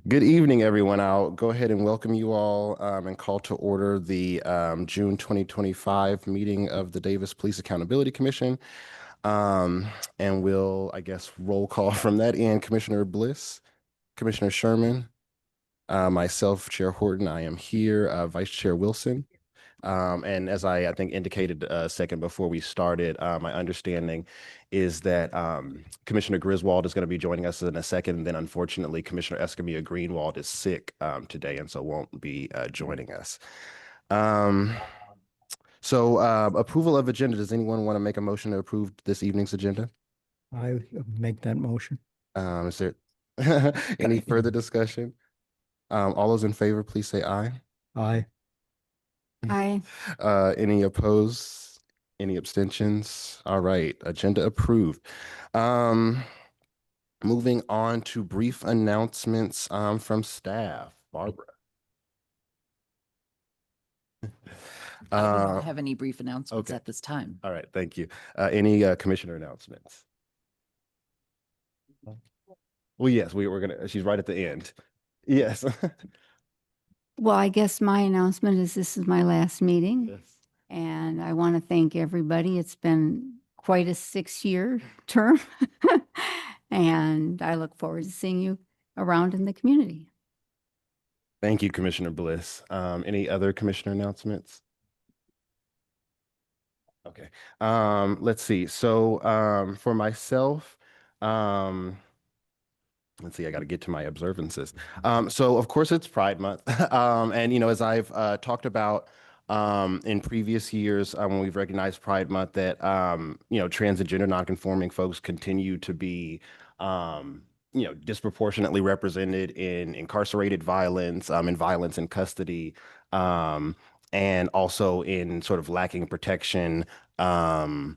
Good evening, everyone. I'll go ahead and welcome you all and call to order the June 2025 meeting of the Davis Police Accountability Commission. And we'll, I guess, roll call from that end. Commissioner Bliss, Commissioner Sherman, myself, Chair Horton. I am here, Vice Chair Wilson. And as I think indicated a second before we started, my understanding is that Commissioner Griswold is going to be joining us in a second. And then, unfortunately, Commissioner Escamilla Greenwald is sick today and so won't be joining us. Approval of agenda. Does anyone want to make a motion to approve this evening's agenda? I make that motion. Is there any further discussion? All those in favor, please say aye. Aye. Aye. Any opposed? Any abstentions? All right, agenda approved. Moving on to brief announcements from staff. Barbara. We don't have any brief announcements okay. at this time. All right, thank you. Any commissioner announcements? Well, yes, we're gonna. She's right at the end. Yes. Well, I guess my announcement is this is my last meeting, Yes. and I want to thank everybody. It's been quite a 6-year term, and I look forward to seeing you around in the community. Thank you, Commissioner Bliss. Any other commissioner announcements? Okay. Let's see. So for myself, let's see, I got to get to my observances. So of course it's Pride Month. And as I've talked about in previous years when we've recognized Pride Month that trans and gender nonconforming folks continue to be disproportionately represented in incarcerated violence, in violence in custody, and also in sort of lacking protection at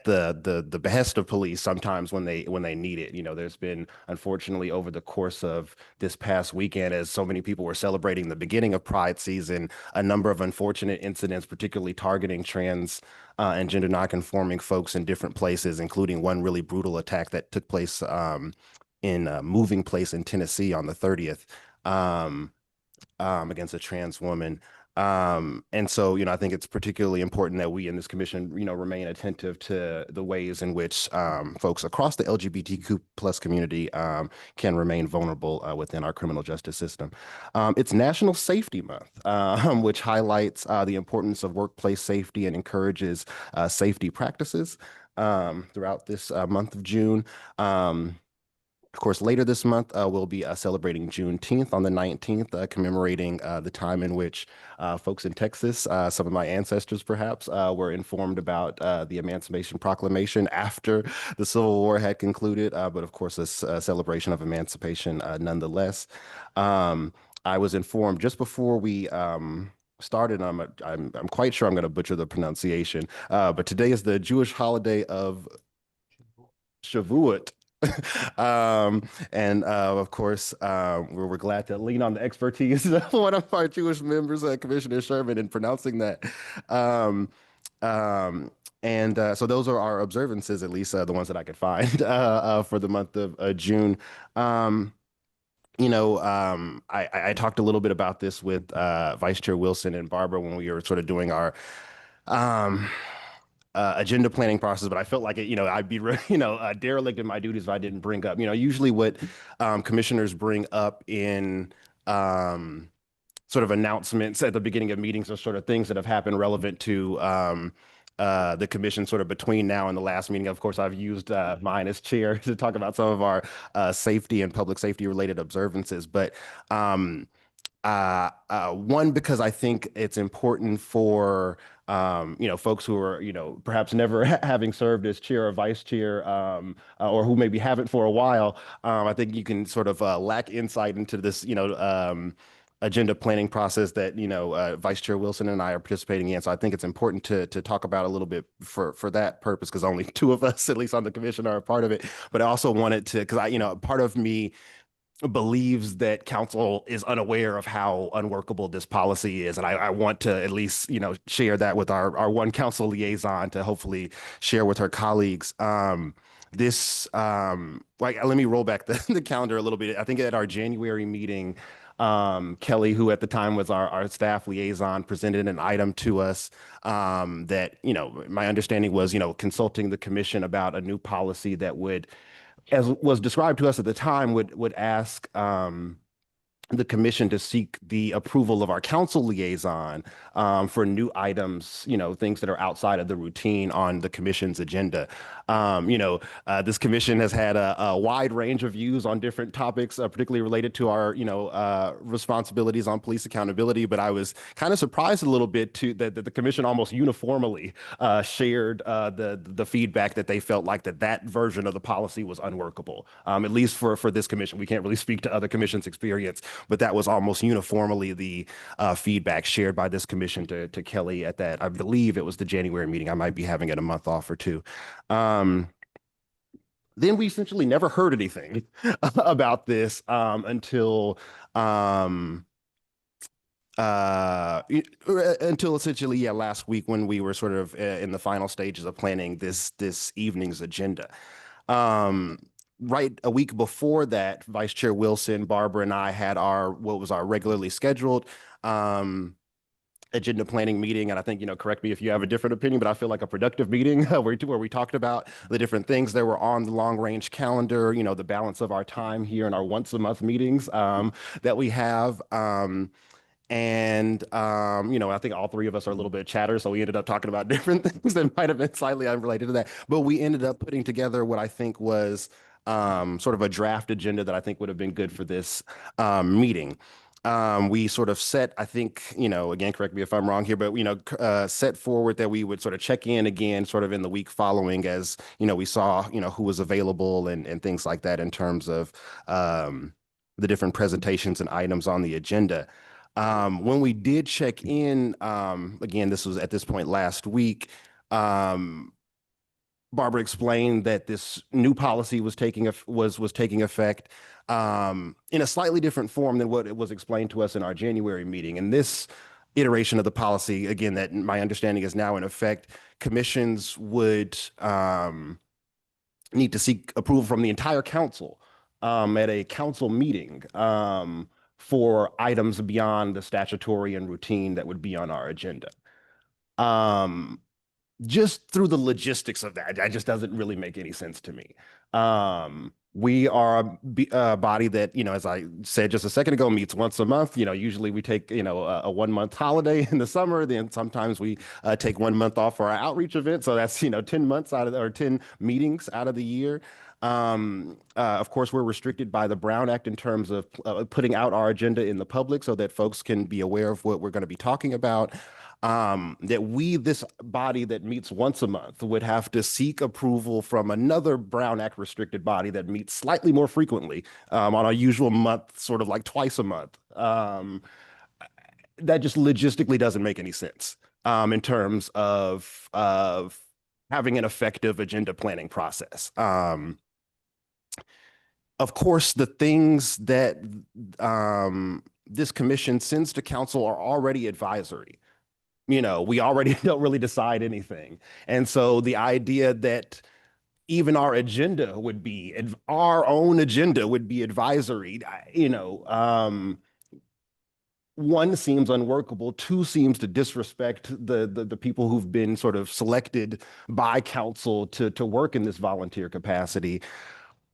the behest of police sometimes when they need it. There's been, unfortunately, over the course of this past weekend, as so many people were celebrating the beginning of Pride season, a number of unfortunate incidents, particularly targeting trans and gender nonconforming folks in different places, including one really brutal attack that took place in Moving Place in Tennessee on the 30th against a trans woman. And so, I think it's particularly important that we in this commission, remain attentive to the ways in which folks across the LGBTQ plus community can remain vulnerable within our criminal justice system. It's National Safety Month, which highlights the importance of workplace safety and encourages safety practices throughout this month of June. Of course, later this month, we'll be celebrating Juneteenth on the 19th, commemorating the time in which folks in Texas, some of my ancestors perhaps, were informed about the Emancipation Proclamation after the Civil War had concluded, but of course, a celebration of emancipation nonetheless. I was informed just before we started, I'm quite sure I'm going to butcher the pronunciation, but today is the Jewish holiday of Shavuot. And of course, we're glad to lean on the expertise of one of our Jewish members, Commissioner Sherman, in pronouncing that. So those are our observances, at least the ones that I could find for the month of June. I talked a little bit about this with Vice Chair Wilson and Barbara when we were sort of doing our agenda planning process, but I felt like I'd be derelict in my duties if I didn't bring up, usually what commissioners bring up in sort of announcements at the beginning of meetings are sort of things that have happened relevant to the commission sort of between now and the last meeting. Of course, I've used mine as chair to talk about some of our safety and public safety related observances, but one, because I think it's important for folks who are, perhaps never having served as chair or vice chair, or who maybe haven't for a while. I think you can sort of lack insight into this, agenda planning process that, Vice Chair Wilson and I are participating in. So I think it's important to talk about a little bit for that purpose, because only two of us, at least on the commission, are a part of it. But I also wanted to, because part of me believes that council is unaware of how unworkable this policy is. And I want to at least, share that with our one council liaison to hopefully share with her colleagues. Let me roll back the calendar a little bit. I think at our January meeting, Kelly, who at the time was our staff liaison, presented an item to us that, my understanding was, consulting the commission about a new policy that would, as was described to us at the time, would ask the commission to seek the approval of our council liaison for new items, things that are outside of the routine on the commission's agenda. This commission has had a wide range of views on different topics, particularly related to our, responsibilities on police accountability. But I was kind of surprised a little bit that the commission almost uniformly shared the feedback that they felt like that version of the policy was unworkable, at least for this commission. We can't really speak to other commissions' experience, but that was almost uniformly the feedback shared by this commission to Kelly at that. I believe it was the January meeting. I might be having it a month off or two. Then we essentially never heard anything about this until essentially, last week when we were sort of in the final stages of planning this evening's agenda. Right a week before that, Vice Chair Wilson, Barbara, and I had what was our regularly scheduled agenda planning meeting. And I think, correct me if you have a different opinion, but I feel like a productive meeting where we talked about the different things that were on the long range calendar, the balance of our time here in our once a month meetings that we have. I think all three of us are a little bit chatter, so we ended up talking about different things that might have been slightly unrelated to that. But we ended up putting together what I think was sort of a draft agenda that I think would have been good for this meeting. We sort of set, I think, again, correct me if I'm wrong here, but, set forward that we would sort of check in again, sort of in the week following as, we saw, who was available and things like that in terms of the different presentations and items on the agenda. When we did check in, again, this was at this point last week, Barbara explained that this new policy was taking effect in a slightly different form than what it was explained to us in our January meeting. And this iteration of the policy, again, that my understanding is now in effect, commissions would need to seek approval from the entire council at a council meeting for items beyond the statutory and routine that would be on our agenda. Just through the logistics of that just doesn't really make any sense to me. We are a body that, as I said just a second ago, meets once a month. Usually we take, a 1 month holiday in the summer. Then sometimes we take 1 month off for our outreach event. So that's, 10 months or 10 meetings out of the year. Of course, we're restricted by the Brown Act in terms of putting out our agenda in the public so that folks can be aware of what we're going to be talking about. This body that meets once a month would have to seek approval from another Brown Act restricted body that meets slightly more frequently on our usual month, sort of like twice a month. That just logistically doesn't make any sense in terms of having an effective agenda planning process. Of course, the things that this commission sends to council are already advisory. We already don't really decide anything. And so the idea that even our own agenda would be advisory, one seems unworkable, two seems to disrespect the people who've been sort of selected by council to work in this volunteer capacity.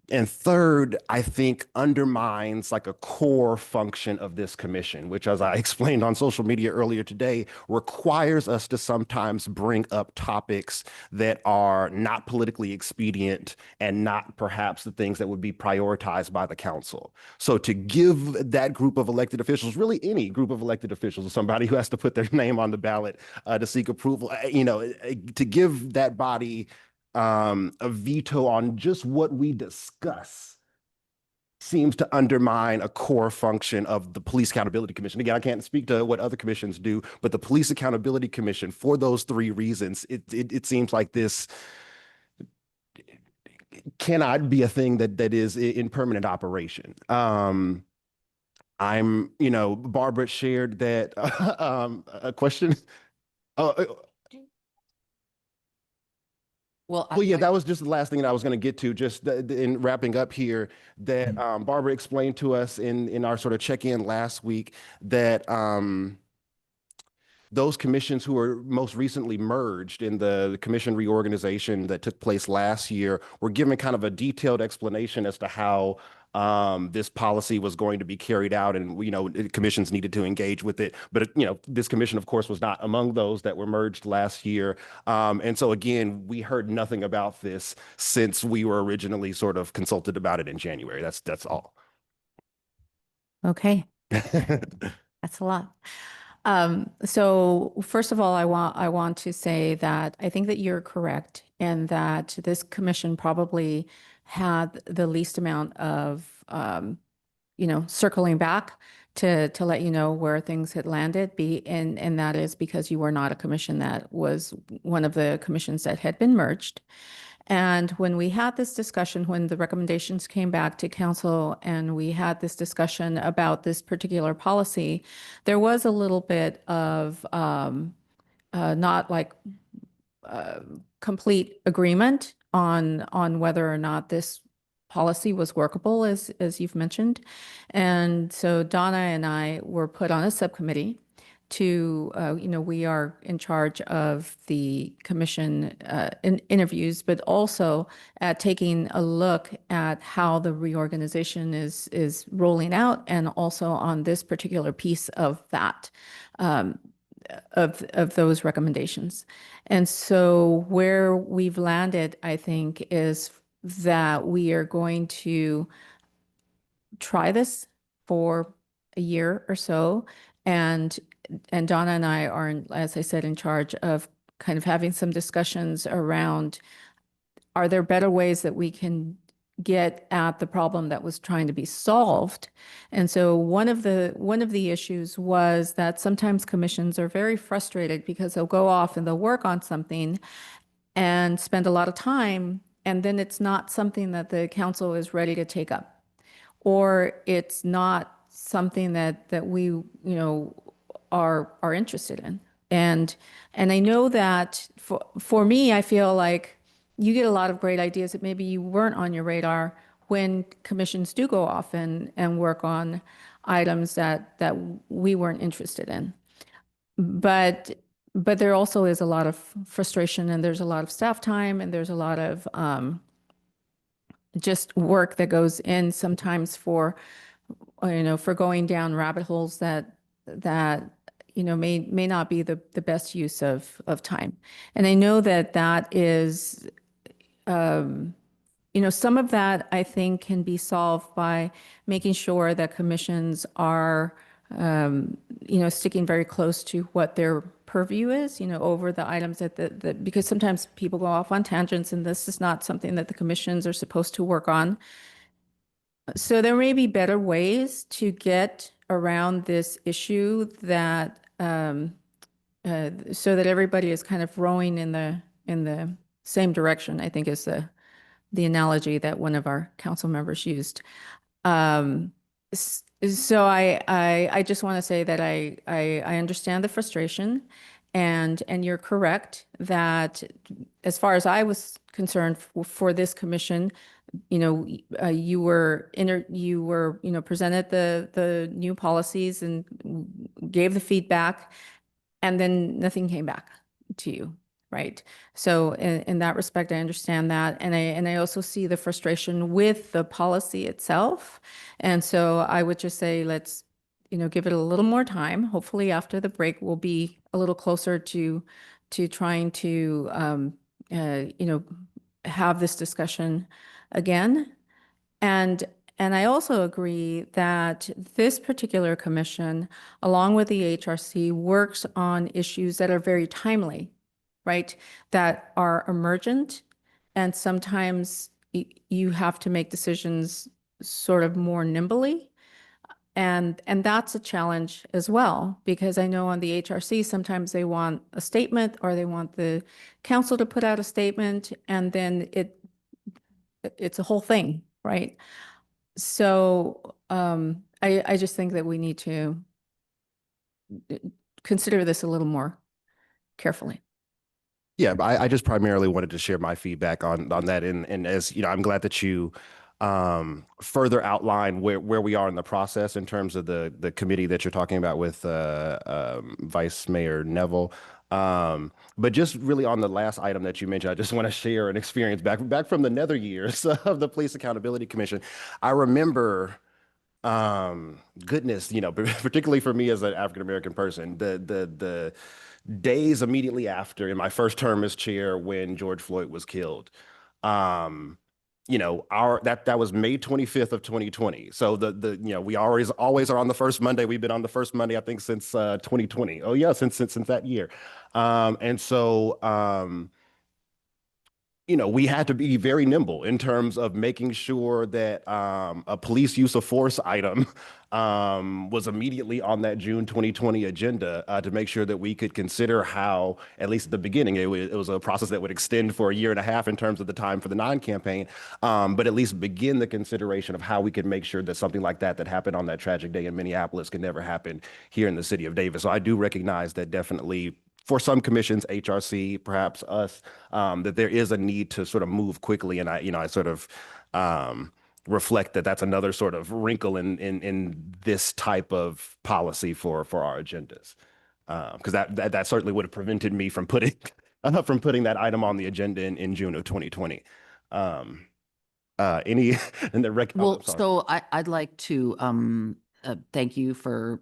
And third, I think undermines like a core function of this commission, which, as I explained on social media earlier today, requires us to sometimes bring up topics that are not politically expedient and not perhaps the things that would be prioritized by the council. So to give that group of elected officials, really any group of elected officials, somebody who has to put their name on the ballot to seek approval, to give that body a veto on just what we discuss seems to undermine a core function of the Police Accountability Commission. Again, I can't speak to what other commissions do, but the Police Accountability Commission, for those three reasons, it seems like this cannot be a thing that is in permanent operation. Barbara shared that a question. Well, Well, yeah, that was just the last thing that I was going to get to. Just in wrapping up here, that Barbara explained to us in our sort of check-in last week that those commissions who were most recently merged in the commission reorganization that took place last year were given kind of a detailed explanation as to how this policy was going to be carried out, and commissions needed to engage with it. But this commission, of course, was not among those that were merged last year, and so again, we heard nothing about this since we were originally sort of consulted about it in January. That's all. Okay, that's a lot. So first of all, I want to say that I think that you're correct and that this commission probably had the least amount of, circling back to let you know where things had landed. And that is because you were not a commission that was one of the commissions that had been merged. And when we had this discussion, when the recommendations came back to council and we had this discussion about this particular policy, there was a little bit of not like complete agreement on whether or not this policy was workable, as you've mentioned. And so Donna and I were put on a subcommittee to, we are in charge of the commission interviews, but also at taking a look at how the reorganization is rolling out, and also on this particular piece of that, of those recommendations. And so where we've landed, I think, is that we are going to try this for a year or so, and Donna and I are, as I said, in charge of kind of having some discussions around, are there better ways that we can get at the problem that was trying to be solved? And so one of the issues was that sometimes commissions are very frustrated because they'll go off and they'll work on something and spend a lot of time, and then it's not something that the council is ready to take up, or it's not something that we, are interested in. And I know that for me, I feel like you get a lot of great ideas that maybe you weren't on your radar when commissions do go off and work on items that we weren't interested in. But there also is a lot of frustration, and there's a lot of staff time, and there's a lot of just work that goes in sometimes for going down rabbit holes that may not be the best use of time. And I know that is, some of that I think can be solved by making sure that commissions are, sticking very close to what their purview is, over the items that because sometimes people go off on tangents, and this is not something that the commissions are supposed to work on. So there may be better ways to get around this issue that so that everybody is kind of rowing in the same direction, I think is the analogy that one of our council members used. So I just want to say that I understand the frustration, and you're correct that as far as I was concerned for this commission, you were presented the new policies and gave the feedback, and then nothing came back to you, right? So in that respect, I understand that, and I also see the frustration with the policy itself. And so I would just say, let's give it a little more time. Hopefully after the break, we'll be a little closer to trying to have this discussion again. And I also agree that this particular commission, along with the HRC, works on issues that are very timely, right? That are emergent, and sometimes you have to make decisions sort of more nimbly. And that's a challenge as well, because I know on the HRC, sometimes they want a statement, or they want the council to put out a statement, and then it's a whole thing, right? So I just think that we need to consider this a little more carefully. Yeah, but I just primarily wanted to share my feedback on that, and as you know, I'm glad that you further outline where we are in the process in terms of the committee that you're talking about with Vice Mayor Neville. But just really on the last item that you mentioned, I just want to share an experience back from the nether years of the Police Accountability Commission. I remember, goodness, you know, particularly for me as an African American person, the days immediately after in my first term as chair when George Floyd was killed. You know, that was May 25th of 2020. So the you know, we always are on the first Monday. We've been on the first Monday, I think, since 2020. Oh yeah, since that year. And so you know, we had to be very nimble in terms of making sure that a police use of force item was immediately on that June 2020 agenda to make sure that we could consider how, at least at the beginning, it was a process that would extend for a year and a half in terms of the time for the non-campaign, but at least begin the consideration of how we could make sure that something like that happened on that tragic day in Minneapolis could never happen here in the city of Davis. So I do recognize that definitely for some commissions, HRC, perhaps us, that there is a need to sort of move quickly. And I sort of reflect that that's another sort of wrinkle in this type of policy for our agendas. Because that certainly would have prevented me from putting that item on the agenda in June of 2020. Any in the rec? Well, so I'd like to thank you for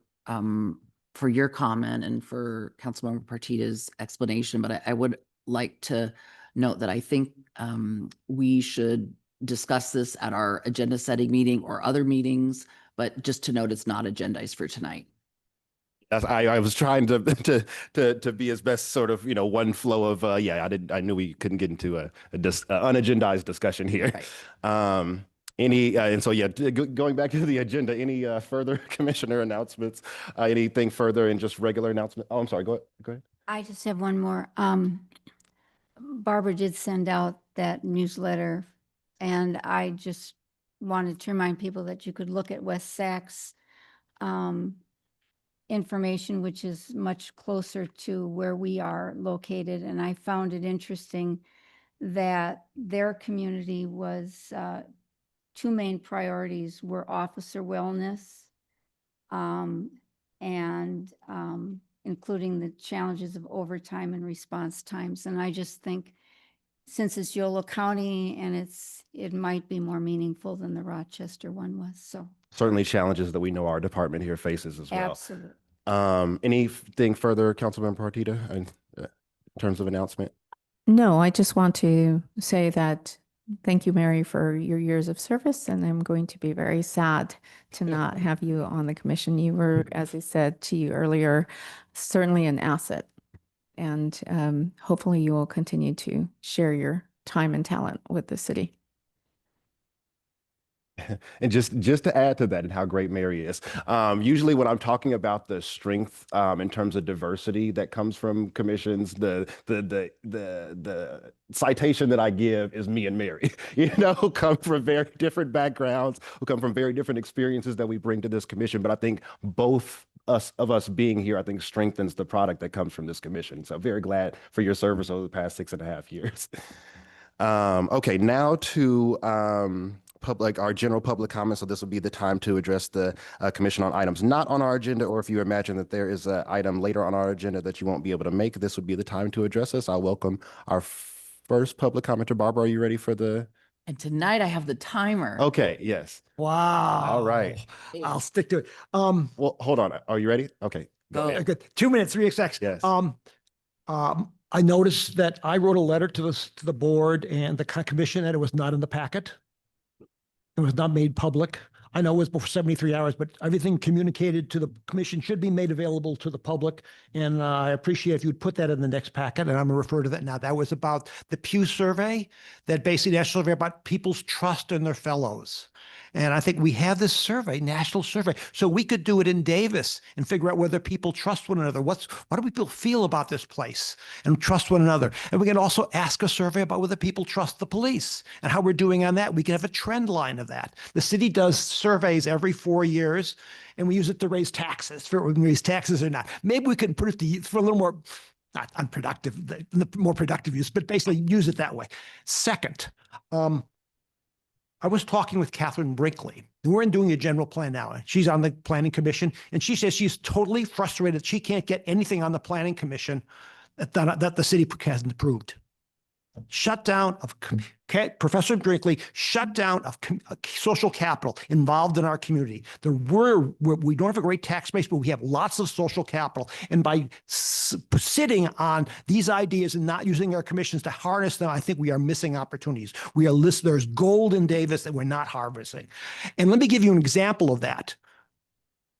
your comment and for Councilmember Partita's explanation, but I would like to note that I think we should discuss this at our agenda setting meeting or other meetings, but just to note it's not agendized for tonight. I was trying to be as best sort of, you know, one flow of I knew we couldn't get into a unagendized discussion here. Right. And so, going back to the agenda, any further commissioner announcements, anything further in just regular announcement? Oh, I'm sorry. Go ahead. I just have one more. Barbara did send out that newsletter, and I just wanted to remind people that you could look at West Sachs information, which is much closer to where we are located. And I found it interesting that their community was two main priorities were officer wellness and including the challenges of overtime and response times. And I just think since it's Yolo County and it might be more meaningful than the Rochester one was. So Certainly challenges that we know our department here faces as well. absolutely. Anything further, Councilmember Partita, in terms of announcement? No, I just want to say that thank you, Mary, for your years of service. And I'm going to be very sad to not have you on the commission. You were, as I said to you earlier, certainly an asset. And hopefully you will continue to share your time and talent with the city. And just to add to that and how great Mary is, usually when I'm talking about the strength in terms of diversity that comes from commissions, the citation that I give is me and Mary, you know, who come from very different backgrounds, who come from very different experiences that we bring to this commission. But I think both of us being here, I think strengthens the product that comes from this commission. So very glad for your service over the past 6.5 years. Okay, now to our general public comments. So this will be the time to address the commission on items not on our agenda, or if you imagine that there is an item later on our agenda that you won't be able to make, this would be the time to address us. I'll welcome our first public commenter. Barbara, are you ready for the? And tonight I have the timer. Okay, yes. Wow. All right. I'll stick to it. Well, hold on. Are you ready? Okay. Go. ahead. Good. 2 minutes, 3 execs. Yes. I noticed that I wrote a letter to the board and the commission that it was not in the packet. It was not made public. I know it was before 73 hours, but everything communicated to the commission should be made available to the public. And I appreciate if you'd put that in the next packet, and I'm gonna refer to that now. That was about the Pew survey, that basically national survey about people's trust in their fellows. And I think we have this survey, national survey, so we could do it in Davis and figure out whether people trust one another. What do people feel about this place and trust one another? And we can also ask a survey about whether people trust the police and how we're doing on that. We can have a trend line of that. The city does surveys every 4 years, and we use it to raise taxes, for we can raise taxes or not. Maybe we can put it for a little more, not unproductive, the more productive use, but basically use it that way. Second, I was talking with Catherine Brinkley. We're doing a general plan now. She's on the planning commission, and she says she's totally frustrated. She can't get anything on the planning commission that the city hasn't approved. Shutdown of Professor Brinkley, shutdown of social capital involved in our community. We don't have a great tax base, but we have lots of social capital. And by sitting on these ideas and not using our commissions to harness them, I think we are missing opportunities. There's gold in Davis that we're not harvesting. And let me give you an example of that.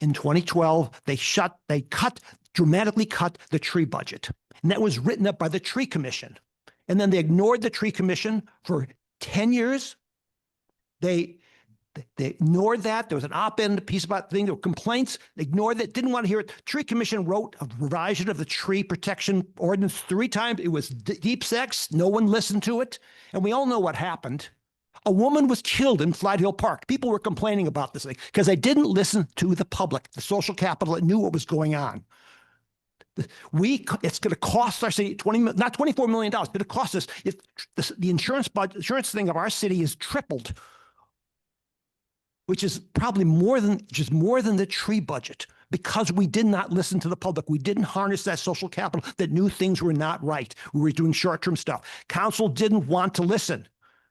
In 2012, they dramatically cut the tree budget. And that was written up by the Tree Commission. And then they ignored the Tree Commission for 10 years. They ignored that. There was an op-ed piece about thing. There were complaints. They ignored it. Didn't want to hear it. Tree Commission wrote a revision of the tree protection ordinance 3 times. It was deep sex. No one listened to it. And we all know what happened. A woman was killed in Flight Hill Park. People were complaining about this thing because they didn't listen to the public, the social capital that knew what was going on. It's going to cost our city not $24 million, but it costs us. The insurance thing of our city is tripled, which is probably more than the tree budget, because we did not listen to the public. We didn't harness that social capital that knew things were not right. We were doing short-term stuff. Council didn't want to listen.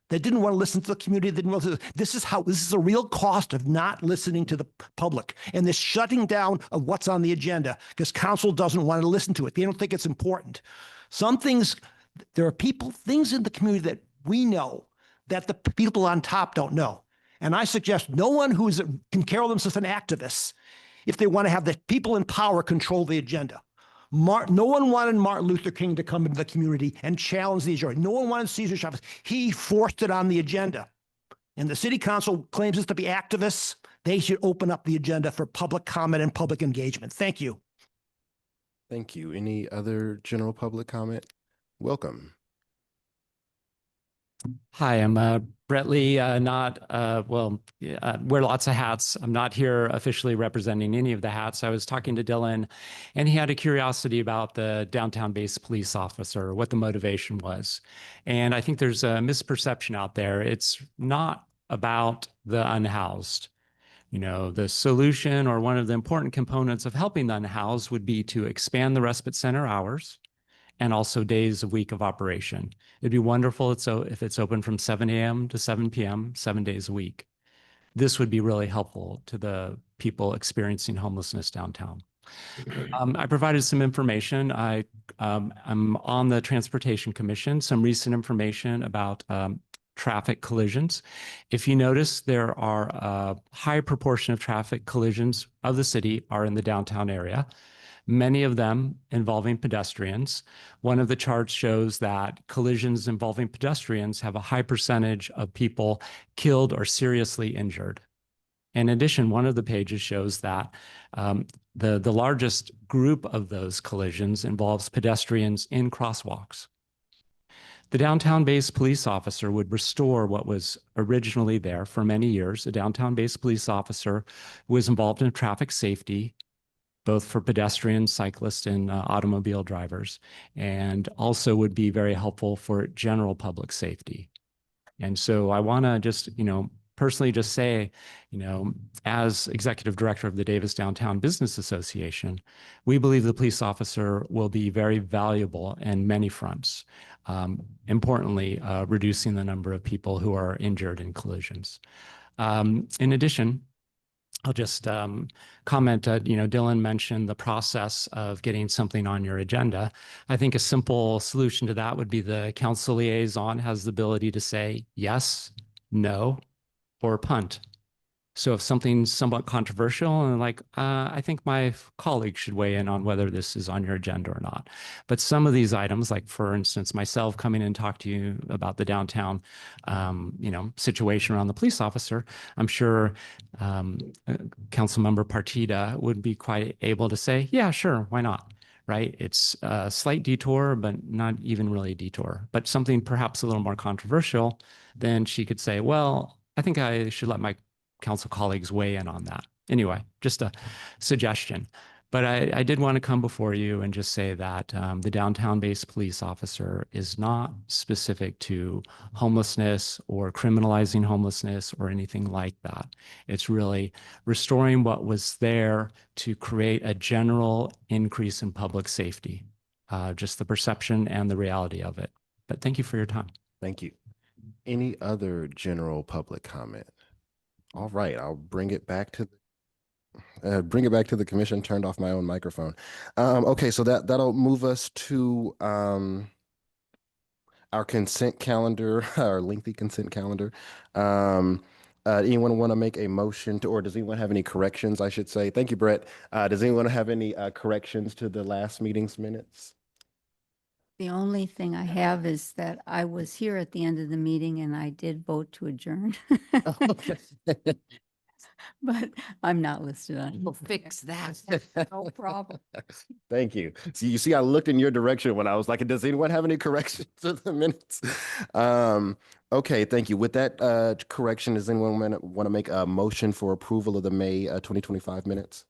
They didn't want to listen to the community. They didn't want to. This is a real cost of not listening to the public and this shutting down of what's on the agenda because council doesn't want to listen to it. They don't think it's important. There are things in the community that we know that the people on top don't know. And I suggest no one can carol themselves an activist if they want to have the people in power control the agenda. No one wanted Martin Luther King to come into the community and challenge the agenda. No one wanted Cesar Chavez. He forced it on the agenda. And the city council claims us to be activists. They should open up the agenda for public comment and public engagement. Thank you. Thank you. Any other general public comment? Welcome. Hi, I'm Brett Lee. Wear lots of hats. I'm not here officially representing any of the hats. I was talking to Dylan, and he had a curiosity about the downtown-based police officer, what the motivation was. And I think there's a misperception out there. It's not about the unhoused. The solution or one of the important components of helping the unhoused would be to expand the respite center hours and also days a week of operation. It'd be wonderful if it's open from 7 a.m. to 7 p.m., 7 days a week. This would be really helpful to the people experiencing homelessness downtown. I provided some information. I'm on the Transportation Commission, some recent information about traffic collisions. If you notice, there are a high proportion of traffic collisions of the city are in the downtown area. Many of them involving pedestrians. One of the charts shows that collisions involving pedestrians have a high percentage of people killed or seriously injured. In addition, one of the pages shows that the largest group of those collisions involves pedestrians in crosswalks. The downtown-based police officer would restore what was originally there for many years. A downtown-based police officer who was involved in traffic safety, both for pedestrians, cyclists, and automobile drivers, and also would be very helpful for general public safety. And so I want to just, personally just say, as executive director of the Davis Downtown Business Association, we believe the police officer will be very valuable in many fronts. Importantly, reducing the number of people who are injured in collisions. In addition, I'll just comment, Dylan mentioned the process of getting something on your agenda. I think a simple solution to that would be the council liaison has the ability to say yes, no, or punt. So if something's somewhat controversial and like, I think my colleague should weigh in on whether this is on your agenda or not. But some of these items, like for instance, myself coming in and talk to you about the downtown, situation around the police officer, I'm sure Councilmember Partida would be quite able to say, yeah, sure, why not? Right? It's a slight detour, but not even really a detour. But something perhaps a little more controversial, then she could say, well, I think I should let my council colleagues weigh in on that. Anyway, just a suggestion. But I did want to come before you and just say that the downtown-based police officer is not specific to homelessness or criminalizing homelessness or anything like that. It's really restoring what was there to create a general increase in public safety, just the perception and the reality of it. But thank you for your time. Thank you. Any other general public comment? All right, I'll bring it back to the commission. Turned off my own microphone. Okay, so that'll move us to our consent calendar, our lengthy consent calendar. Anyone want to make a motion to, or does anyone have any corrections, I should say? Thank you, Brett. Does anyone have any corrections to the last meeting's minutes? The only thing I have is that I was here at the end of the meeting and I did vote to adjourn. Okay. But I'm not listed on. We'll fix that. No problem. Thank you. So you see, I looked in your direction when I was like, does anyone have any corrections to the minutes? Okay, thank you. With that correction, does anyone want to make a motion for approval of the May 2025 minutes?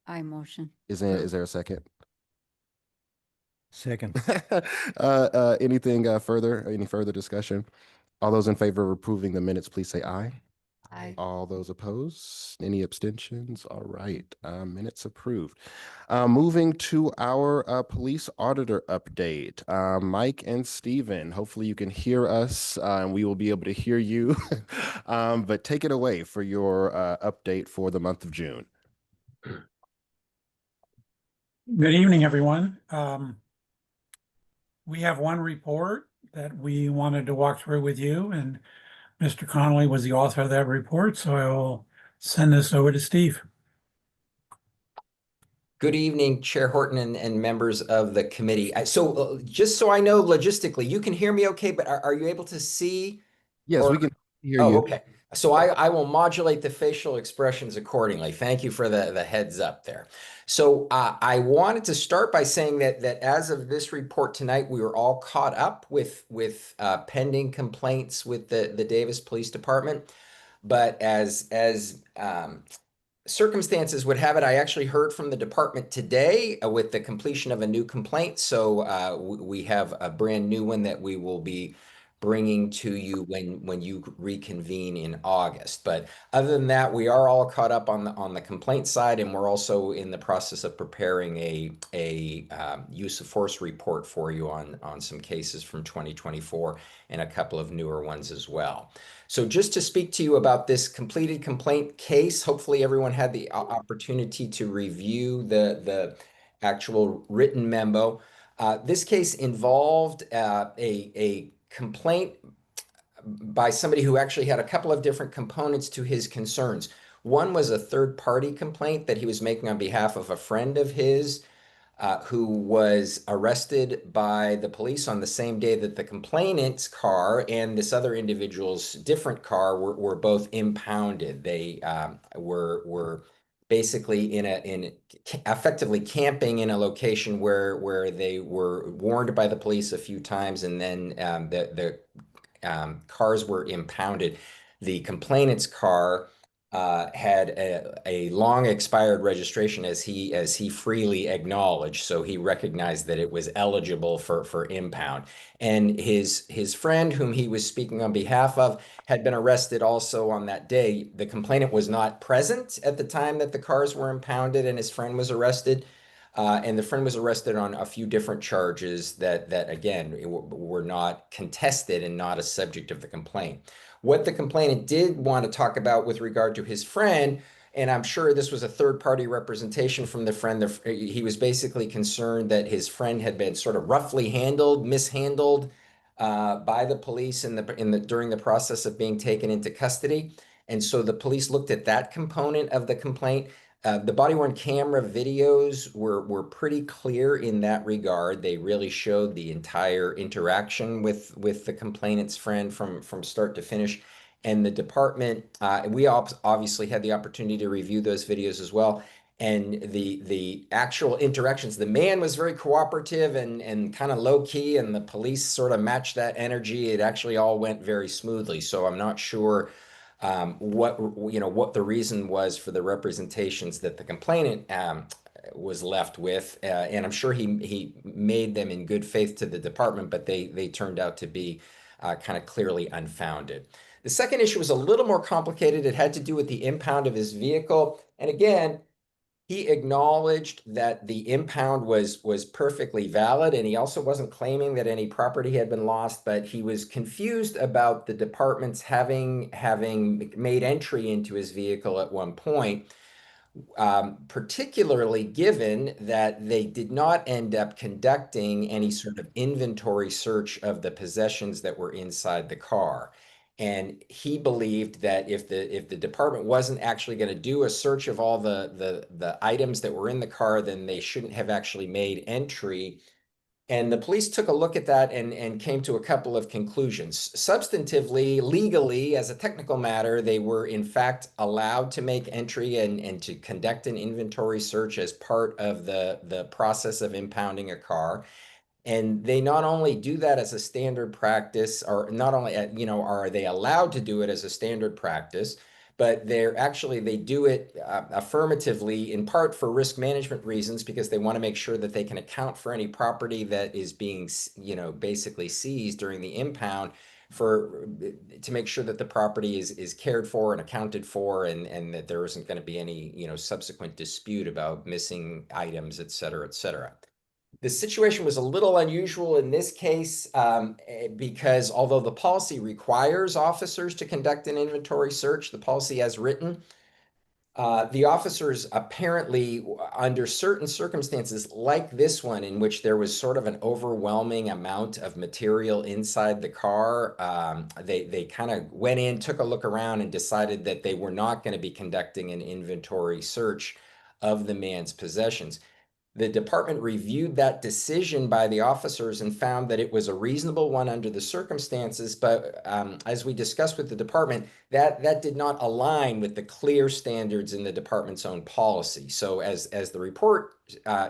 I motion. Is there a second? Second. Anything further? Any further discussion? All those in favor of approving the minutes, please say aye. I All those opposed? Any abstentions? All right, minutes approved. Moving to our police auditor update. Mike and Steven, hopefully you can hear us and we will be able to hear you. But take it away for your update for the month of June. Good evening, everyone. We have one report that we wanted to walk through with you, and Mr. Connolly was the author of that report, so I will send this over to Steve. Good evening, Chair Horton and members of the committee. So just so I know logistically, you can hear me okay, but are you able to see? Yes, Or- we can hear Oh, you. okay. So I will modulate the facial expressions accordingly. Thank you for the heads up there. So I wanted to start by saying that as of this report tonight, we were all caught up with pending complaints with the Davis Police Department. But as circumstances would have it, I actually heard from the department today with the completion of a new complaint. So we have a brand new one that we will be bringing to you when you reconvene in August. But other than that, we are all caught up on the complaint side, and we're also in the process of preparing a use of force report for you on some cases from 2024 and a couple of newer ones as well. So just to speak to you about this completed complaint case, hopefully everyone had the opportunity to review the actual written memo. This case involved a complaint by somebody who actually had a couple of different components to his concerns. One was a third-party complaint that he was making on behalf of a friend of his who was arrested by the police on the same day that the complainant's car and this other individual's different car were both impounded. They were basically in effectively camping in a location where they were warned by the police a few times, and then the cars were impounded. The complainant's car had a long expired registration, as he freely acknowledged, so he recognized that it was eligible for impound. And his friend, whom he was speaking on behalf of, had been arrested also on that day. The complainant was not present at the time that the cars were impounded and his friend was arrested. And the friend was arrested on a few different charges that again were not contested and not a subject of the complaint. What the complainant did want to talk about with regard to his friend, and I'm sure this was a third-party representation from the friend, he was basically concerned that his friend had been sort of roughly mishandled by the police during the process of being taken into custody. And so the police looked at that component of the complaint. The body-worn camera videos were pretty clear in that regard. They really showed the entire interaction with the complainant's friend from start to finish. And the department, we obviously had the opportunity to review those videos as well. And the actual interactions, the man was very cooperative and kind of low key, and the police sort of matched that energy. It actually all went very smoothly. So I'm not sure what the reason was for the representations that the complainant was left with, and I'm sure he made them in good faith to the department, but they turned out to be kind of clearly unfounded. The second issue was a little more complicated. It had to do with the impound of his vehicle, and again, he acknowledged that the impound was perfectly valid, and he also wasn't claiming that any property had been lost, but he was confused about the department's having made entry into his vehicle at one point, particularly given that they did not end up conducting any sort of inventory search of the possessions that were inside the car. And he believed that if the department wasn't actually going to do a search of all the items that were in the car, then they shouldn't have actually made entry. And the police took a look at that and came to a couple of conclusions. Substantively, legally, as a technical matter, they were in fact allowed to make entry and to conduct an inventory search as part of the process of impounding a car. And they not only do that as a standard practice, or not only, are they allowed to do it as a standard practice, but they do it affirmatively, in part for risk management reasons, because they want to make sure that they can account for any property that is being, basically seized during the impound, to make sure that the property is cared for and accounted for, and that there isn't going to be any, subsequent dispute about missing items, et cetera, et cetera. The situation was a little unusual in this case because although the policy requires officers to conduct an inventory search, the policy as written, the officers apparently, under certain circumstances like this one, in which there was sort of an overwhelming amount of material inside the car, they kind of went in, took a look around, and decided that they were not going to be conducting an inventory search of the man's possessions. The department reviewed that decision by the officers and found that it was a reasonable one under the circumstances, but as we discussed with the department, that did not align with the clear standards in the department's own policy. So as the report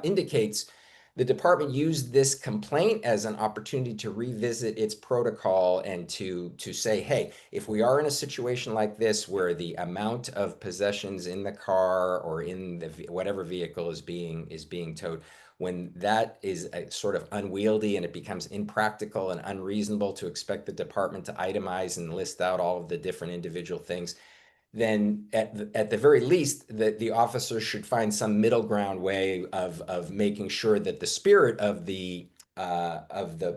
indicates, the department used this complaint as an opportunity to revisit its protocol and to say, hey, if we are in a situation like this where the amount of possessions in the car or in whatever vehicle is being towed, when that is sort of unwieldy and it becomes impractical and unreasonable to expect the department to itemize and list out all of the different individual things, then at the very least, the officers should find some middle ground way of making sure that the spirit of the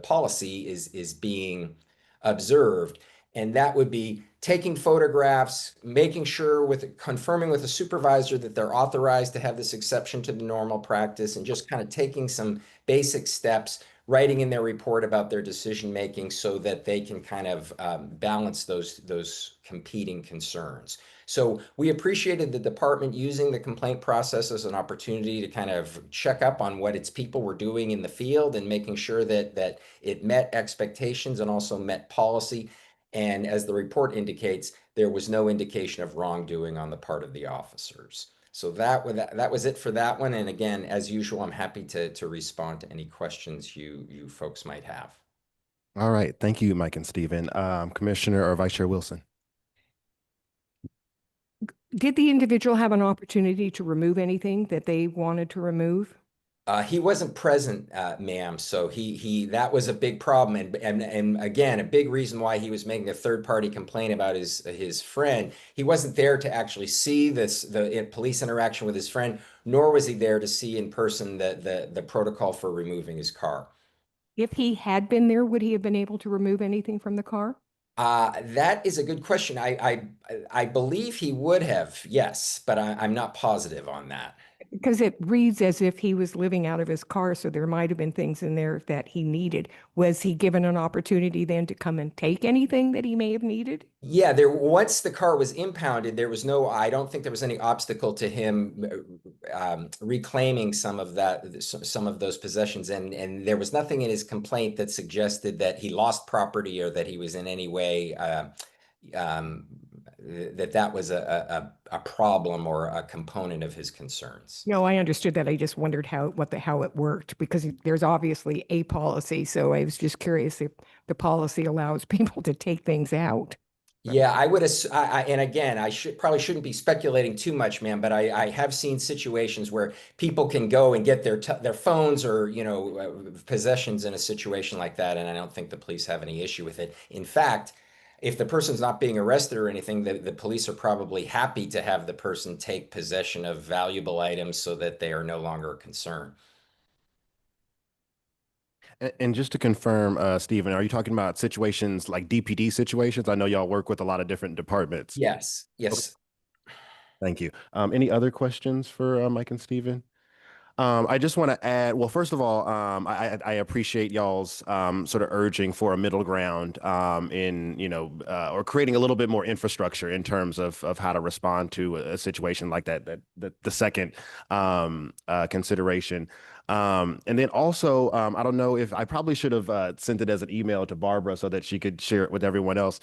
policy is being observed. And that would be taking photographs, making sure confirming with a supervisor that they're authorized to have this exception to the normal practice, and just kind of taking some basic steps, writing in their report about their decision making so that they can kind of balance those competing concerns. So we appreciated the department using the complaint process as an opportunity to kind of check up on what its people were doing in the field and making sure that it met expectations and also met policy. And as the report indicates, there was no indication of wrongdoing on the part of the officers. So that was it for that one. And again, as usual, I'm happy to respond to any questions you folks might have. All right. Thank you, Mike and Stephen. Commissioner or Vice Chair Wilson. Did the individual have an opportunity to remove anything that they wanted to remove? He wasn't present, ma'am. So that was a big problem. And again, a big reason why he was making a third-party complaint about his friend. He wasn't there to actually see the police interaction with his friend, nor was he there to see in person the protocol for removing his car. If he had been there, would he have been able to remove anything from the car? That is a good question. I believe he would have, yes, but I'm not positive on that. Because it reads as if he was living out of his car, so there might have been things in there that he needed. Was he given an opportunity then to come and take anything that he may have needed? Yeah, once the car was impounded, I don't think there was any obstacle to him reclaiming some of those possessions. And there was nothing in his complaint that suggested that he lost property or that he was in any way that was a problem or a component of his concerns. No, I understood that. I just wondered how it worked, because there's obviously a policy. So I was just curious if the policy allows people to take things out. Yeah, I would, and again, probably shouldn't be speculating too much, man, but I have seen situations where people can go and get their phones or, possessions in a situation like that. And I don't think the police have any issue with it. In fact, if the person's not being arrested or anything, the police are probably happy to have the person take possession of valuable items so that they are no longer a concern. And just to confirm, Stephen, are you talking about situations like DPD situations? I know y'all work with a lot of different departments. Yes, yes. Thank you. Any other questions for Mike and Stephen? I just want to add, well, first of all, I appreciate y'all's sort of urging for a middle ground in, or creating a little bit more infrastructure in terms of how to respond to a situation like that, the second consideration. And then also, I don't know if I probably should have sent it as an email to Barbara so that she could share it with everyone else.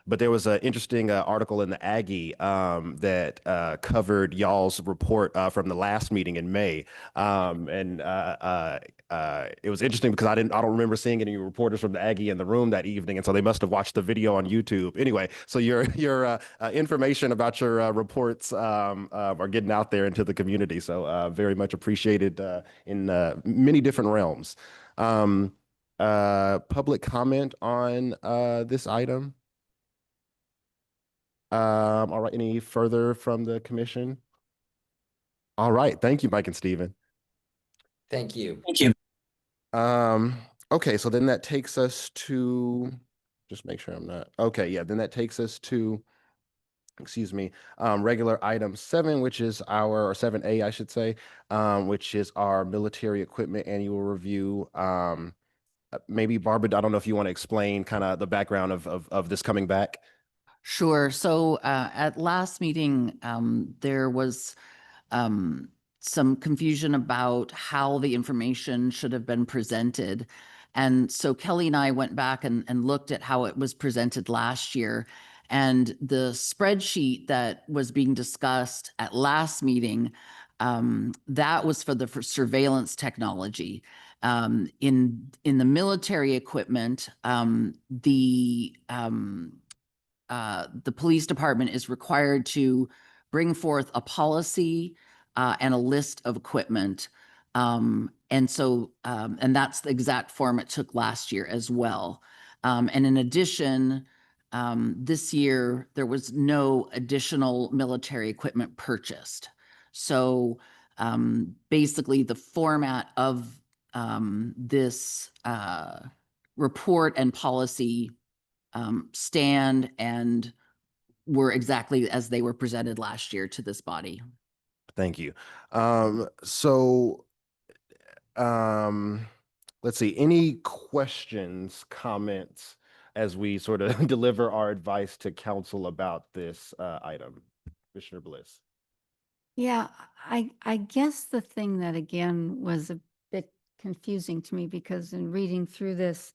But there was an interesting article in the Aggie that covered y'all's report from the last meeting in May, and it was interesting because I don't remember seeing any reporters from the Aggie in the room that evening, and so they must have watched the video on YouTube. Anyway, so your information about your reports are getting out there into the community, so very much appreciated in many different realms. Public comment on this item. All right, any further from the commission? All right, thank you, Mike and Stephen. Thank you. Thank you. Okay, so then that takes us to, just make sure I'm not, okay, yeah, then that takes us to, excuse me, regular item 7, which is or 7A, I should say, which is our military equipment annual review. Maybe Barbara, I don't know if you want to explain kind of the background of this coming back. Sure. So at last meeting, there was some confusion about how the information should have been presented. And so Kelly and I went back and looked at how it was presented last year. And the spreadsheet that was being discussed at last meeting, that was for the surveillance technology. In the military equipment, the police department is required to bring forth a policy and a list of equipment. And that's the exact form it took last year as well. And in addition, this year, there was no additional military equipment purchased. So basically, the format of this report and policy stand and were exactly as they were presented last year to this body. Thank you. Let's see, any questions, comments as we sort of deliver our advice to council about this item? Commissioner Bliss. Yeah, I guess the thing that again was a bit confusing to me, because in reading through this,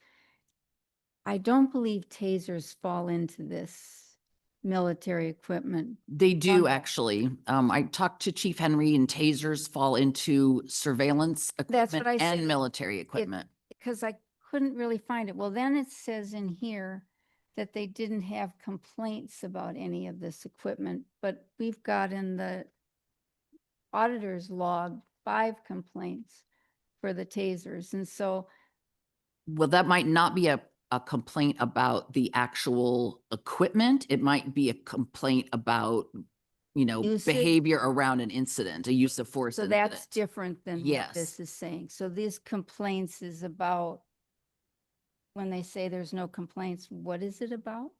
I don't believe tasers fall into this military equipment. They do Um, actually. I talked to Chief Henry, and tasers fall into surveillance That's what equipment I and said. military equipment. Because I couldn't really find it. Well, then it says in here that they didn't have complaints about any of this equipment, but we've got in the auditor's log 5 complaints for the tasers. And so Well, that might not be a complaint about the actual equipment. It might be a complaint about, Usage? behavior around an incident, a use of force So that's incident. different than what Yes. this is saying. So these complaints is about, when they say there's no complaints, what is it about?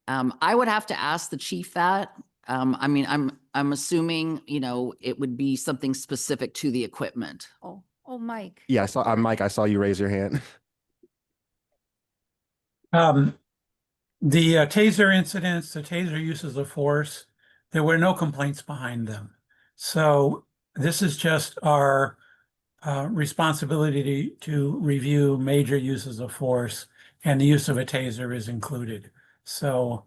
I would have to ask the chief that. I mean, I'm assuming, you know, it would be something specific to the equipment. Oh, Mike. Yeah, Mike, I saw you raise your hand. The taser incidents, the taser uses of force, there were no complaints behind them. So this is just our responsibility to review major uses of force, and the use of a taser is included. So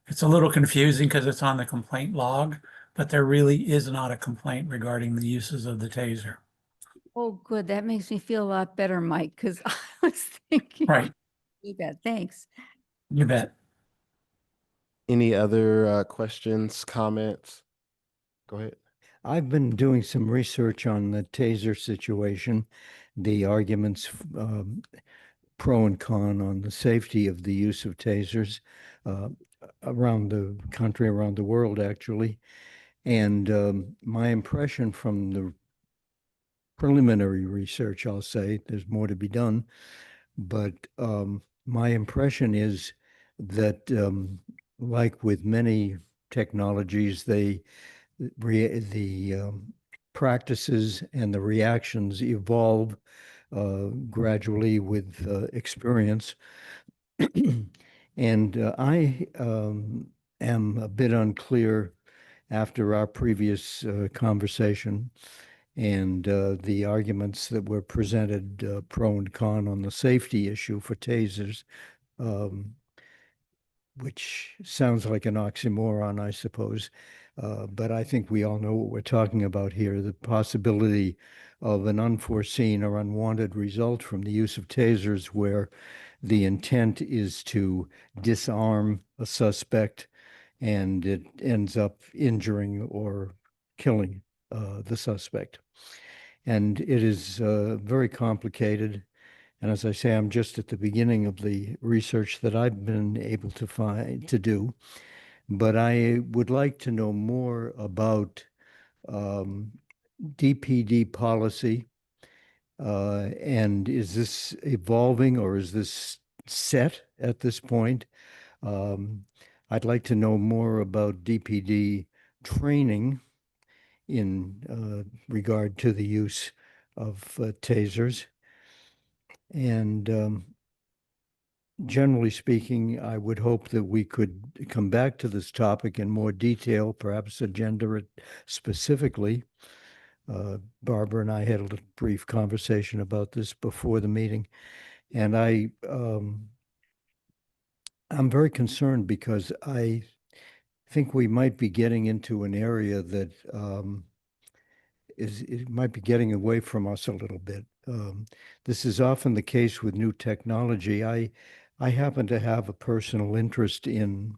it's a little confusing because it's on the complaint log, but there really is not a complaint regarding the uses of the taser. Oh, good. That makes me feel a lot better, Mike, because I was thinking. Right, You bet. Thanks. you bet. Any other questions, comments? Go ahead. I've been doing some research on the taser situation, the arguments pro and con on the safety of the use of tasers around the country, around the world, actually. And my impression from the preliminary research, I'll say, there's more to be done, but my impression is that, like with many technologies, the practices and the reactions evolve gradually with experience. And I am a bit unclear after our previous conversation and the arguments that were presented pro and con on the safety issue for tasers, which sounds like an oxymoron, I suppose. But I think we all know what we're talking about here, the possibility of an unforeseen or unwanted result from the use of tasers where the intent is to disarm a suspect and it ends up injuring or killing the suspect. And it is very complicated. And as I say, I'm just at the beginning of the research that I've been able to do. But I would like to know more about DPD policy. And is this evolving or is this set at this point? I'd like to know more about DPD training in regard to the use of tasers. And generally speaking, I would hope that we could come back to this topic in more detail, perhaps agenda it specifically. Barbara and I had a brief conversation about this before the meeting, and I'm very concerned because I think we might be getting into an area that it might be getting away from us a little bit. This is often the case with new technology. I happen to have a personal interest in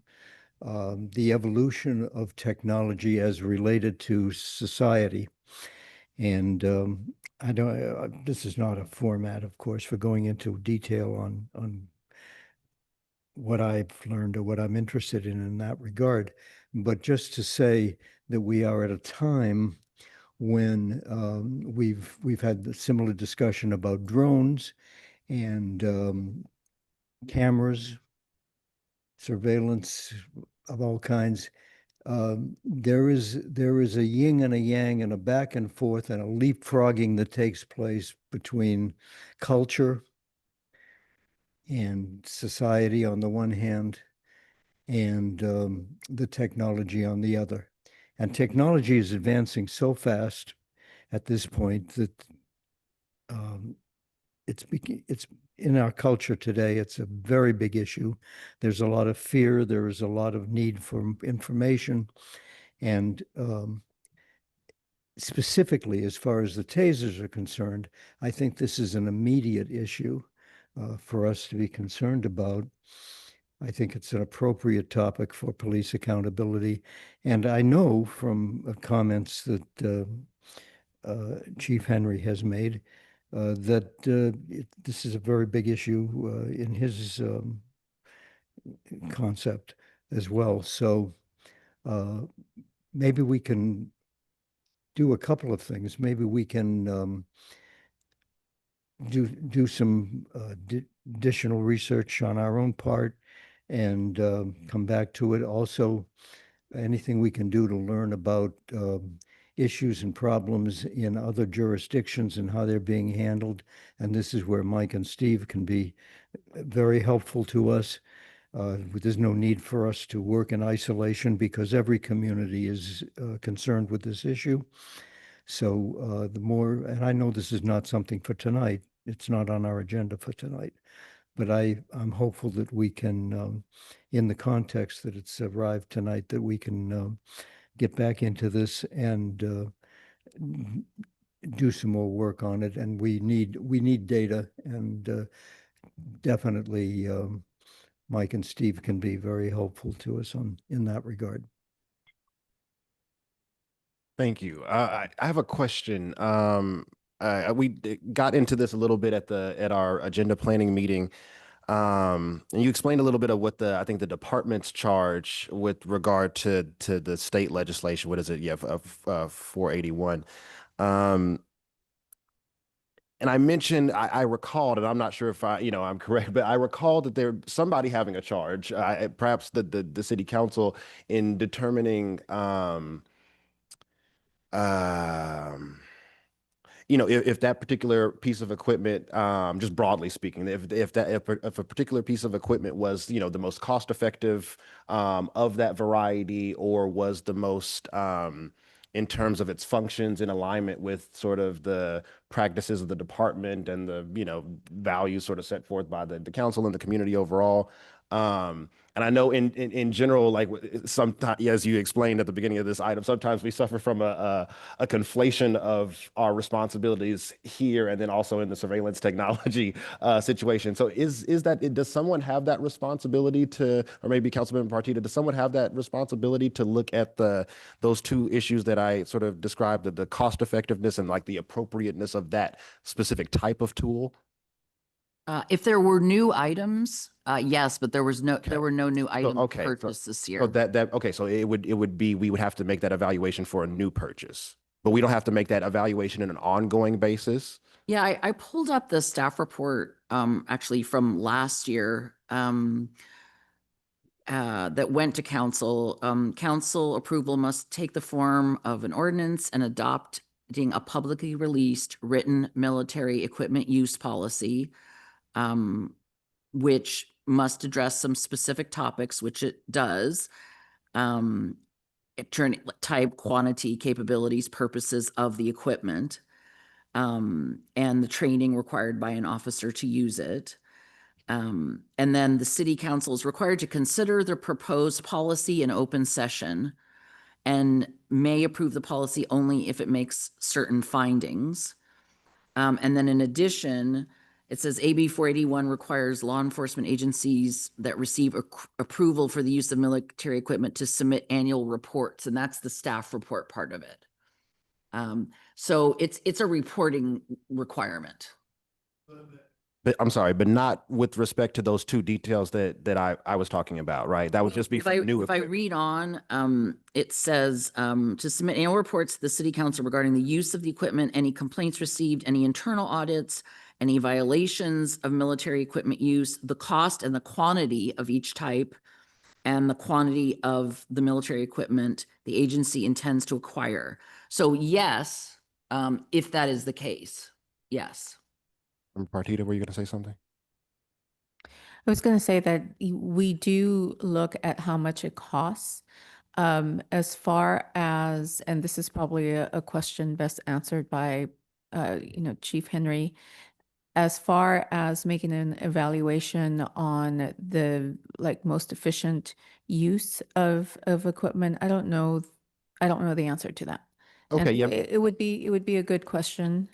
the evolution of technology as related to society. And I don't. This is not a format, of course, for going into detail on what I've learned or what I'm interested in that regard. But just to say that we are at a time when we've had the similar discussion about drones and cameras, surveillance of all kinds. There is a yin and a yang and a back and forth and a leapfrogging that takes place between culture and society on the one hand and the technology on the other. And technology is advancing so fast at this point that it's in our culture today, it's a very big issue. There's a lot of fear. There is a lot of need for information. And specifically, as far as the tasers are concerned, I think this is an immediate issue for us to be concerned about. I think it's an appropriate topic for police accountability. And I know from comments that Chief Henry has made that this is a very big issue in his concept as well. So maybe we can do a couple of things. Maybe we can do some additional research on our own part and come back to it. Also, anything we can do to learn about issues and problems in other jurisdictions and how they're being handled. And this is where Mike and Steve can be very helpful to us. There's no need for us to work in isolation because every community is concerned with this issue. So the more, and I know this is not something for tonight, it's not on our agenda for tonight, but I'm hopeful that we can, in the context that it's arrived tonight, that we can get back into this and do some more work on it. And we need data, and definitely Mike and Steve can be very helpful to us in that regard. Thank you. I have a question. We got into this a little bit at our agenda planning meeting. And you explained a little bit of what I think the department's charge with regard to the state legislation. What is it? Yeah, 481. And I mentioned, I recalled, and I'm not sure if I'm correct, but I recalled that there's somebody having a charge, perhaps the city council, in determining, if that particular piece of equipment, just broadly speaking, if a particular piece of equipment was, the most cost effective of that variety, or was the most, in terms of its functions, in alignment with sort of the practices of the department and the, values sort of set forth by the council and the community overall. And I know in general, like sometimes, as you explained at the beginning of this item, sometimes we suffer from a conflation of our responsibilities here and then also in the surveillance technology situation. So does someone have that responsibility to, or maybe Councilmember Partita, does someone have that responsibility to look at those two issues that I sort of described, the cost effectiveness and like the appropriateness of that specific type of tool? If there were new items, yes, but there were no new items okay, purchased this year. So okay, so it would be, we would have to make that evaluation for a new purchase, but we don't have to make that evaluation in an ongoing basis. Yeah, I pulled up the staff report, actually from last year, that went to council. Council approval must take the form of an ordinance and adopting a publicly released written military equipment use policy, which must address some specific topics, which it does. Type, quantity, capabilities, purposes of the equipment, and the training required by an officer to use it. And then the city council is required to consider the proposed policy in open session and may approve the policy only if it makes certain findings. And then in addition, it says AB 481 requires law enforcement agencies that receive approval for the use of military equipment to submit annual reports, and that's the staff report part of it. So it's a reporting requirement. But I'm sorry, but not with respect to those two details that I was talking about, right? That would just be for new If I equipment. read on, it says to submit annual reports to the city council regarding the use of the equipment, any complaints received, any internal audits, any violations of military equipment use, the cost and the quantity of each type, and the quantity of the military equipment the agency intends to acquire. So yes, if that is the case, yes. Partita, were you going to say something? I was going to say that we do look at how much it costs. As far as, and this is probably a question best answered by, Chief Henry, as far as making an evaluation on the most efficient use of equipment, I don't know the answer to that. Okay, And yeah. it would be a good question,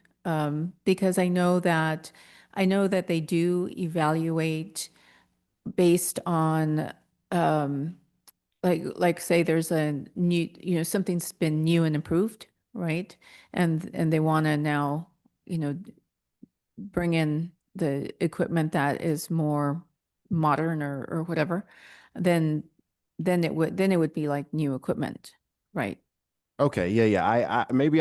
because I know that they do evaluate based on like say there's a new, something's been new and improved, right? And they want to now, bring in the equipment that is more modern or whatever, then it would be like new equipment, right? Okay, yeah. Maybe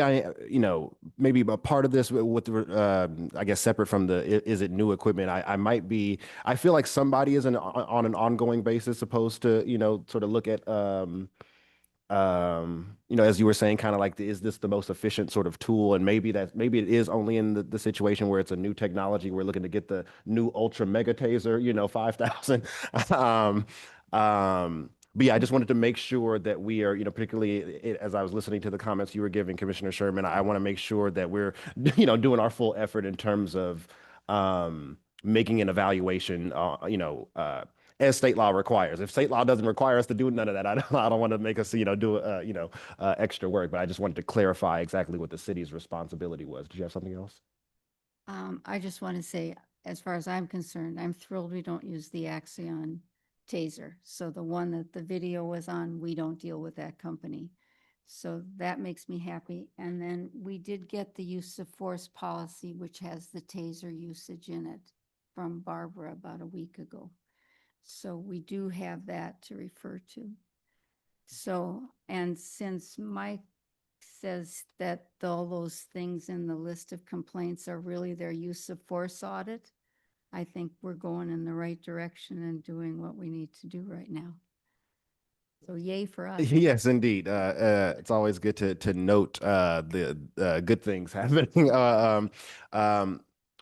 maybe a part of this with I guess separate from is it new equipment? I feel like somebody is on an ongoing basis supposed to, sort of look at you know, as you were saying, kind of like, is this the most efficient sort of tool? And maybe it is only in the situation where it's a new technology. We're looking to get the new ultra mega taser, you know, 5,000. But yeah, I just wanted to make sure that we are, you know, particularly as I was listening to the comments you were giving, Commissioner Sherman, I want to make sure that we're, you know, doing our full effort in terms of making an evaluation, you know, as state law requires. If state law doesn't require us to do none of that, I don't want to make us, you know, do, you know, extra work, but I just wanted to clarify exactly what the city's responsibility was. Did you have something else? I just want to say, as far as I'm concerned, I'm thrilled we don't use the Axion taser. So the one that the video was on, we don't deal with that company. So that makes me happy. And then we did get the use of force policy, which has the taser usage in it from Barbara about a week ago. So we do have that to refer to. So, and since Mike says that all those things in the list of complaints are really their use of force audit, I think we're going in the right direction and doing what we need to do right now. So yay for us. Yes, indeed. It's always good to note the good things happening.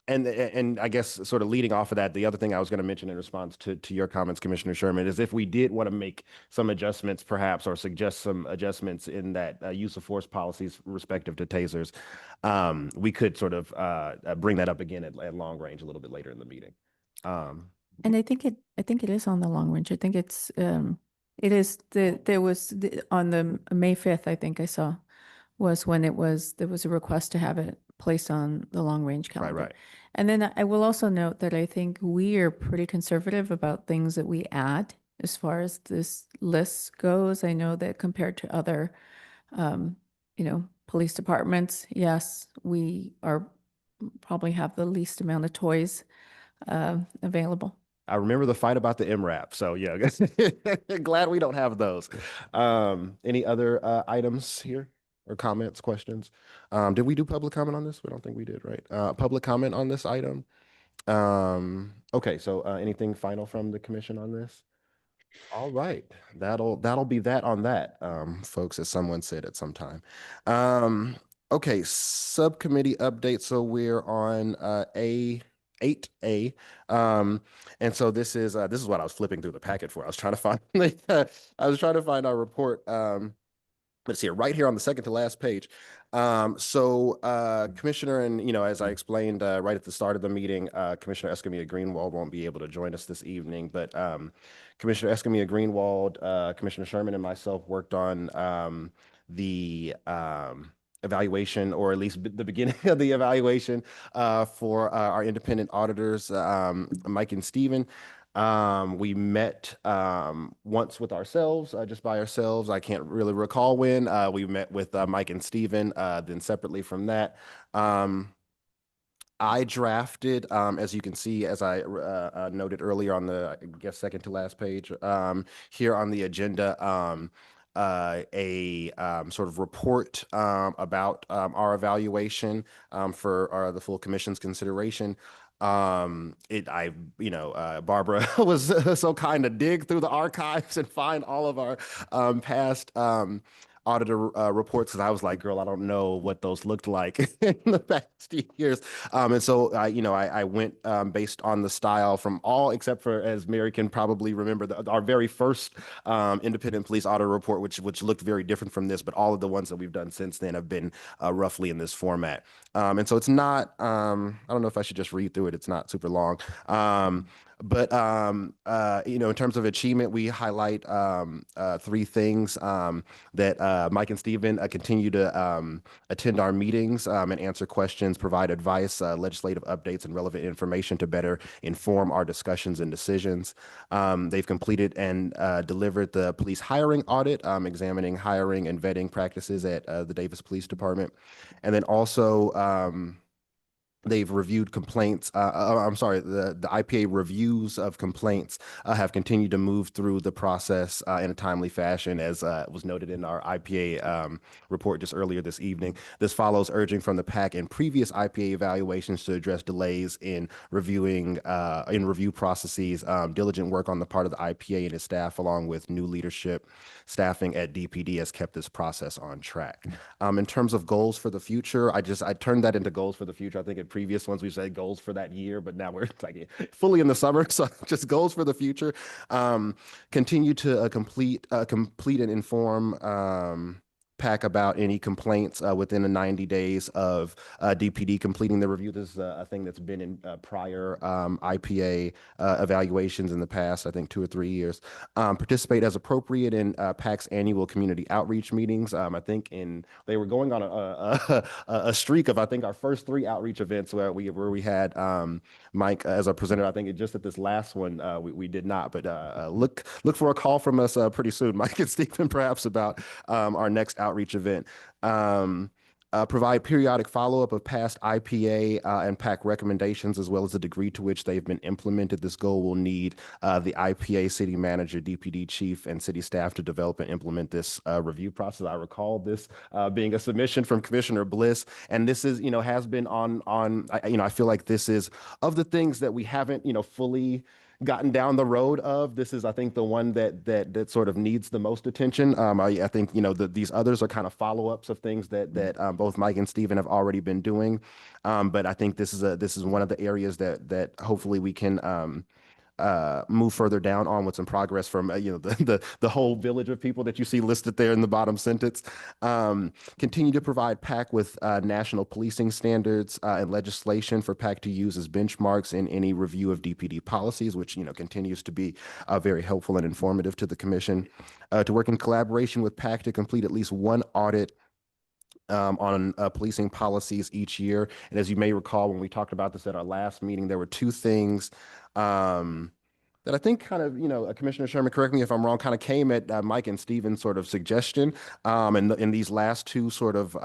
And I guess sort of leading off of that, the other thing I was going to mention in response to your comments, Commissioner Sherman, is if we did want to make some adjustments, perhaps, or suggest some adjustments in that use of force policies respective to tasers, we could sort of bring that up again at long range a little bit later in the meeting. And I think it is on the long range. I think it is there was on the May 5th, I think I saw, was when there was a request to have it placed on the long range calendar. Right. And then I will also note that I think we are pretty conservative about things that we add as far as this list goes. I know that compared to other, you know, police departments, yes, we are probably have the least amount of toys available. I remember the fight about the MRAP. So yeah, glad we don't have those. Any other items here or comments, questions? Did we do public comment on this? We don't think we did, right? Public comment on this item. Okay, so anything final from the commission on this? All right, that'll be that on that, folks, as someone said at some time. Okay, subcommittee update. So we're on 8A. And so this is what I was flipping through the packet for. I was trying to find our report. Let's see, right here on the second to last page. Commissioner, and you know, as I explained right at the start of the meeting, Commissioner Escamilla Greenwald won't be able to join us this evening, but Commissioner Escamilla Greenwald, Commissioner Sherman, and myself worked on the evaluation, or at least the beginning of the evaluation for our independent auditors, Mike and Steven. We met once with ourselves, just by ourselves. I can't really recall when. We met with Mike and Steven, then separately from that. I drafted, as you can see, as I noted earlier on the, I guess, second to last page here on the agenda, a sort of report about our evaluation for the full commission's consideration. Barbara was so kind to dig through the archives and find all of our past auditor reports, because I was like, girl, I don't know what those looked like in the past years. And so I went based on the style from all except for, as Mary can probably remember, our very first independent police audit report, which looked very different from this, but all of the ones that we've done since then have been roughly in this format. And so it's not, I don't know if I should just read through it. It's not super long. But in terms of achievement, we highlight three things that Mike and Steven continue to attend our meetings and answer questions, provide advice, legislative updates, and relevant information to better inform our discussions and decisions. They've completed and delivered the police hiring audit, examining hiring and vetting practices at the Davis Police Department. And then also, They've reviewed complaints. I'm sorry, the IPA reviews of complaints have continued to move through the process in a timely fashion, as was noted in our IPA report just earlier this evening. This follows urging from the PAC in previous IPA evaluations to address delays in reviewing in review processes. Diligent work on the part of the IPA and its staff, along with new leadership staffing at DPD, has kept this process on track. In terms of goals for the future, I turned that into goals for the future. I think in previous ones we said goals for that year, but now we're like fully in the summer, so just goals for the future. Continue to complete and inform PAC about any complaints within the 90 days of DPD completing the review. This is a thing that's been in prior IPA evaluations in the past, I think 2 or 3 years. Participate as appropriate in PAC's annual community outreach meetings. I think they were going on a streak of, I think, our first 3 outreach events where we had Mike as a presenter. I think just at this last one we did not, but look for a call from us pretty soon, Mike and Stephen, perhaps about our next outreach event. Provide periodic follow-up of past IPA and PAC recommendations, as well as the degree to which they've been implemented. This goal will need the IPA city manager, DPD chief, and city staff to develop and implement this review process. I recall this being a submission from Commissioner Bliss, and this is, has been I feel like this is, of the things that we haven't, fully gotten down the road of, this is, I think, the one that sort of needs the most attention. I think these others are kind of follow-ups of things that both Mike and Stephen have already been doing, but I think this is one of the areas that hopefully we can move further down on with some progress from the whole village of people that you see listed there in the bottom sentence. Continue to provide PAC with national policing standards and legislation for PAC to use as benchmarks in any review of DPD policies, which continues to be very helpful and informative to the commission. To work in collaboration with PAC to complete at least one audit on policing policies each year. And as you may recall, when we talked about this at our last meeting, there were 2 things that I think kind of, Commissioner Sherman, correct me if I'm wrong, kind of came at Mike and Stephen's sort of suggestion. And in these last 2 sort of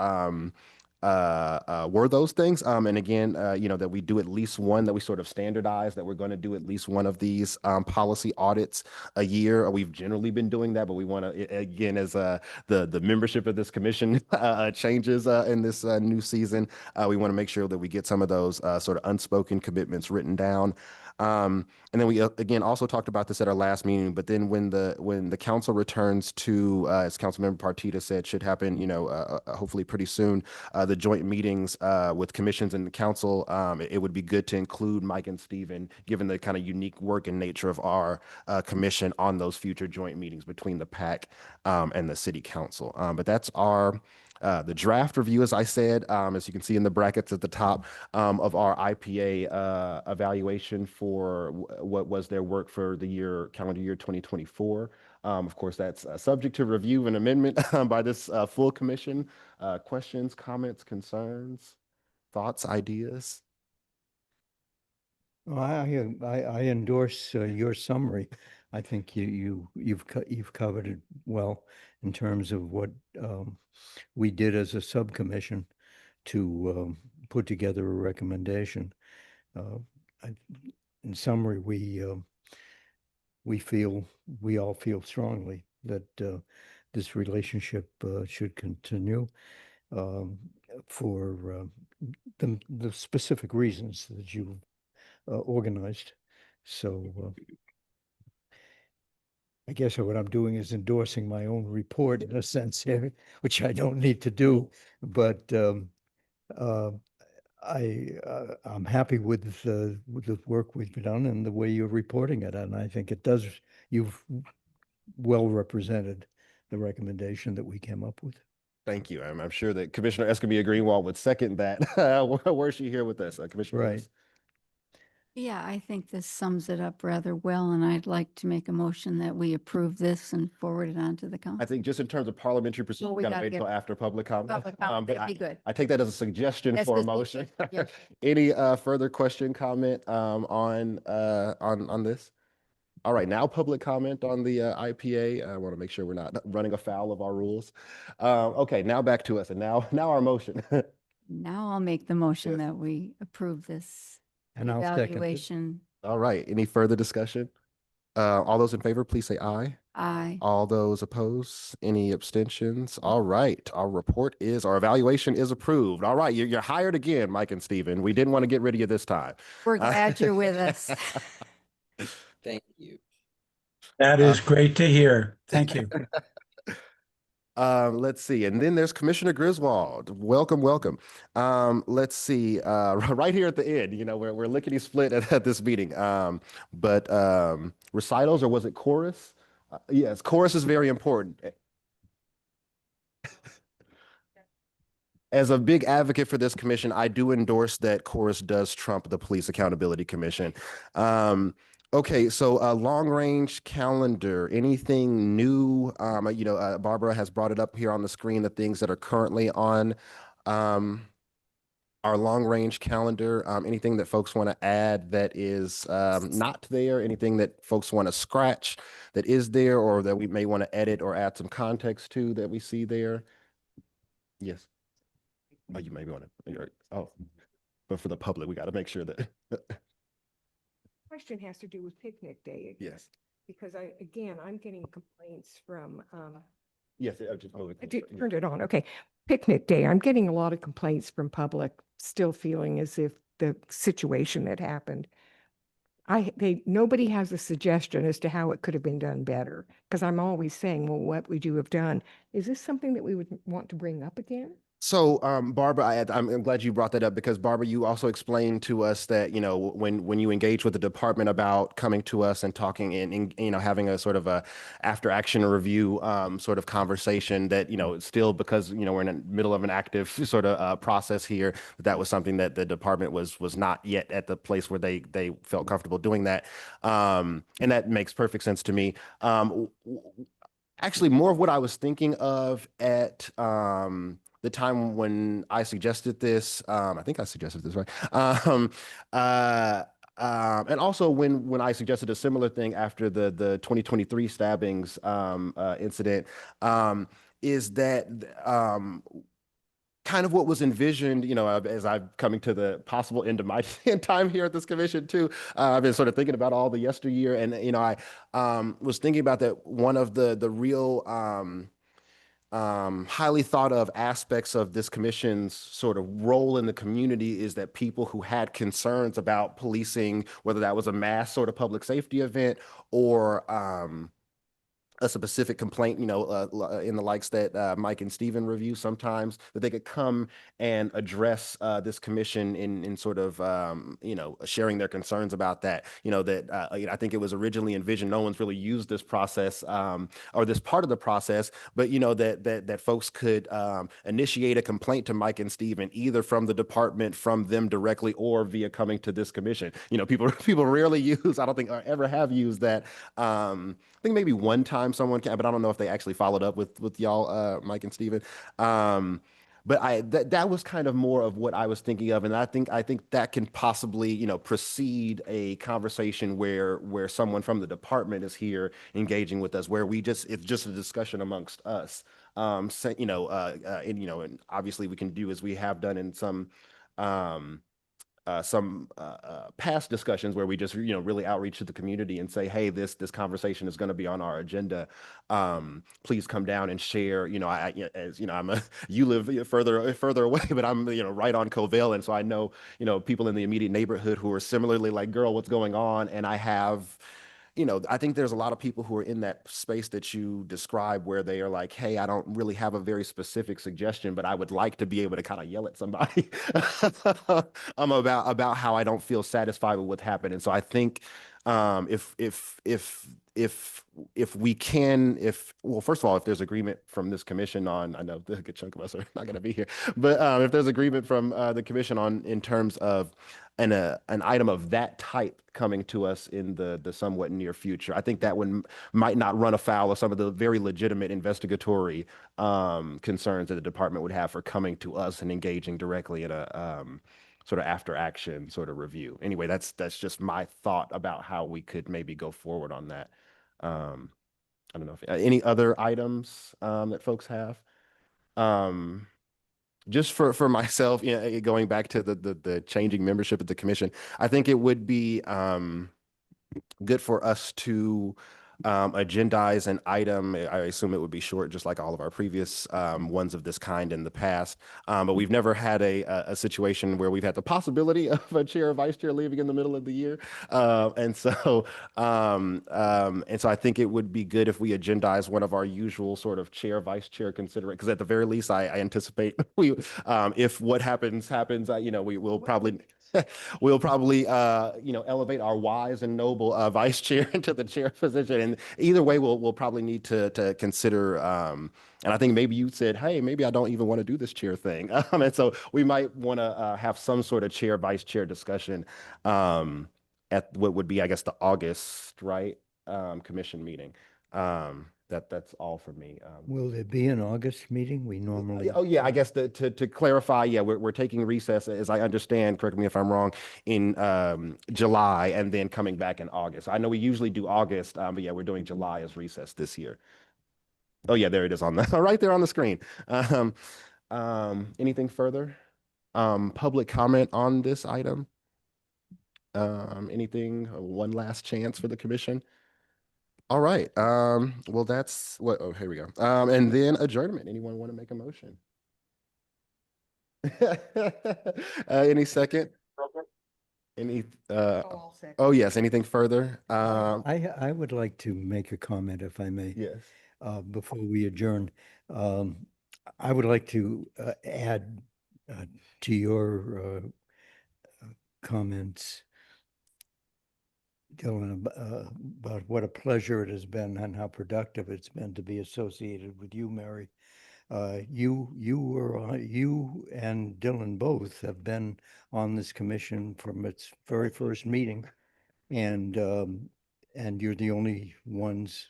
were those things. And again, that we do at least one, that we sort of standardize, that we're going to do at least one of these policy audits a year. We've generally been doing that, but we want to, again, as the membership of this commission changes in this new season, we want to make sure that we get some of those sort of unspoken commitments written down. And then we again also talked about this at our last meeting, but then when the council returns to, as Councilmember Partita said, should happen, hopefully pretty soon, the joint meetings with commissions and the council, it would be good to include Mike and Stephen, given the kind of unique work and nature of our commission, on those future joint meetings between the PAC and the city council. But that's the draft review, as I said, as you can see in the brackets at the top, of our IPA evaluation for what was their work for the calendar year 2024. Of course, that's subject to review and amendment by this full commission. Questions, comments, concerns, thoughts, ideas? Well, I endorse your summary. I think you've covered it well in terms of what we did as a subcommission to put together a recommendation. In summary, we all feel strongly that this relationship should continue for the specific reasons that you organized. So I guess what I'm doing is endorsing my own report in a sense here, which I don't need to do, but I'm happy with the work we've done and the way you're reporting it, and I think you've well represented the recommendation that we came up with. Thank you. I'm sure that Commissioner Escamilla Greenwald would second that. Where's she here with us, Commissioner? Right. Yeah, I think this sums it up rather well, and I'd like to make a motion that we approve this and forward it on to the I council. think just in terms of parliamentary procedure, we we gotta gotta wait get till after public comment. Public comment, But that'd be good. I take that as a suggestion That's for a good. motion. Yeah. Any further question, comment on this? All right, now public comment on the IPA. I want to make sure we're not running afoul of our rules. Okay, now back to us, and now our motion. Now I'll make the motion Yes. that we approve this And I'll second it. evaluation. All right. Any further discussion? All those in favor, please say aye. Aye. All those opposed, any abstentions? All right, our evaluation is approved. All right, you're hired again, Mike and Stephen. We didn't want to get rid of you this time. We're glad you're with us. Thank you. That is great to hear. Thank you. Let's see, and then there's Commissioner Griswold. Welcome, welcome. Let's see, right here at the end, you know, we're lickety split at this meeting. But recitals, or was it chorus? Yes, chorus is very important. As a big advocate for this commission, I do endorse that chorus does trump the Police Accountability Commission. Okay, so long range calendar, anything new? You know, Barbara has brought it up here on the screen, the things that are currently on our long range calendar. Anything that folks want to add that is not there, anything that folks want to scratch that is there, or that we may want to edit or add some context to that we see there? Yes. Oh, you maybe want to, oh, but for the public, we got to make sure that, Question has to do with picnic day. yes, Because I'm getting complaints from, yes. I just, oh, I turned it on. Okay. Picnic day. I'm getting a lot of complaints from public, still feeling as if the situation had happened. Nobody has a suggestion as to how it could have been done better. Because I'm always saying, well, what would you have done? Is this something that we would want to bring up again? So, Barbara, I'm glad you brought that up, because Barbara, you also explained to us that, you know, when you engage with the department about coming to us and talking and you know, having a sort of a after action review sort of conversation, that, you know, still, because, you know, we're in the middle of an active sort of process here, that was something that the department was not yet at the place where they felt comfortable doing that. And that makes perfect sense to me. Actually, more of what I was thinking of at the time when I suggested this, I think I suggested this, right? And also when I suggested a similar thing after the 2023 stabbings incident, is that kind of what was envisioned, you know, as I'm coming to the possible end of my time here at this commission too. I've been sort of thinking about all the yesteryear, and, you know, I was thinking about that one of the real highly thought of aspects of this commission's sort of role in the community is that people who had concerns about policing, whether that was a mass sort of public safety event or a specific complaint, you know, in the likes that Mike and Stephen review sometimes, that they could come and address this commission in sort of, you know, sharing their concerns about that. You know, that you know, I think it was originally envisioned, no one's really used this process or this part of the process, but, you know, that folks could initiate a complaint to Mike and Stephen, either from the department, from them directly, or via coming to this commission. You know, people rarely use, I don't think ever have used that. I think maybe one time someone can, but I don't know if they actually followed up with y'all, Mike and Stephen. But that was kind of more of what I was thinking of, and I think that can possibly, you know, precede a conversation where someone from the department is here engaging with us, where it's just a discussion amongst us. You know, and, you know, and obviously we can do as we have done in some past discussions, where we just, you know, really outreach to the community and say, hey, this conversation is going to be on our agenda. Please come down and share. You know, as you know, you live further away, but I'm, you know, right on Covell, and so I know, you know, people in the immediate neighborhood who are similarly like, girl, what's going on? And I have, you know, I think there's a lot of people who are in that space that you describe, where they are like, hey, I don't really have a very specific suggestion, but I would like to be able to kind of yell at somebody about how I don't feel satisfied with what happened. And so I think if we can, well, first of all, if there's agreement from this commission on, I know a good chunk of us are not going to be here, but if there's agreement from the commission on, in terms of an item of that type coming to us in the somewhat near future, I think that one might not run afoul of some of the very legitimate investigatory concerns that the department would have for coming to us and engaging directly in a sort of after action sort of review. Anyway, that's just my thought about how we could maybe go forward on that. I don't know if any other items that folks have. just for myself, going back to the changing membership of the commission, I think it would be good for us to agendize an item. I assume it would be short, just like all of our previous ones of this kind in the past. But we've never had a situation where we've had the possibility of a chair or vice chair leaving in the middle of the year. And so I think it would be good if we agendize one of our usual sort of chair, vice chair considerate, because at the very least, I anticipate if what happens, we will probably we'll probably elevate our wise and noble vice chair into the chair position, and either way we'll probably need to consider and I think maybe you said, hey, maybe I don't even want to do this chair thing, and so we might want to have some sort of chair vice chair discussion at what would be, I guess, the August, right, commission meeting. That's all for me. Will there be an August meeting? We normally. Oh, yeah, I guess to clarify, yeah, we're taking recess, as I understand, correct me if I'm wrong, in July, and then coming back in August. I know we usually do August, but yeah, we're doing July as recess this year. Oh yeah, there it is on the right there on the screen. Anything further? Public comment on this item? Anything? One last chance for the commission? All right. Well, that's what. Oh, here we go. And then adjournment. Anyone want to make a motion? Any second? Any? Oh yes. Anything further? I would like to make a comment, if I may. Yes. Before we adjourn. I would like to add to your comments, Dylan, about what a pleasure it has been and how productive it's been to be associated with you, Mary. You and Dylan both have been on this commission from its very first meeting, and you're the only ones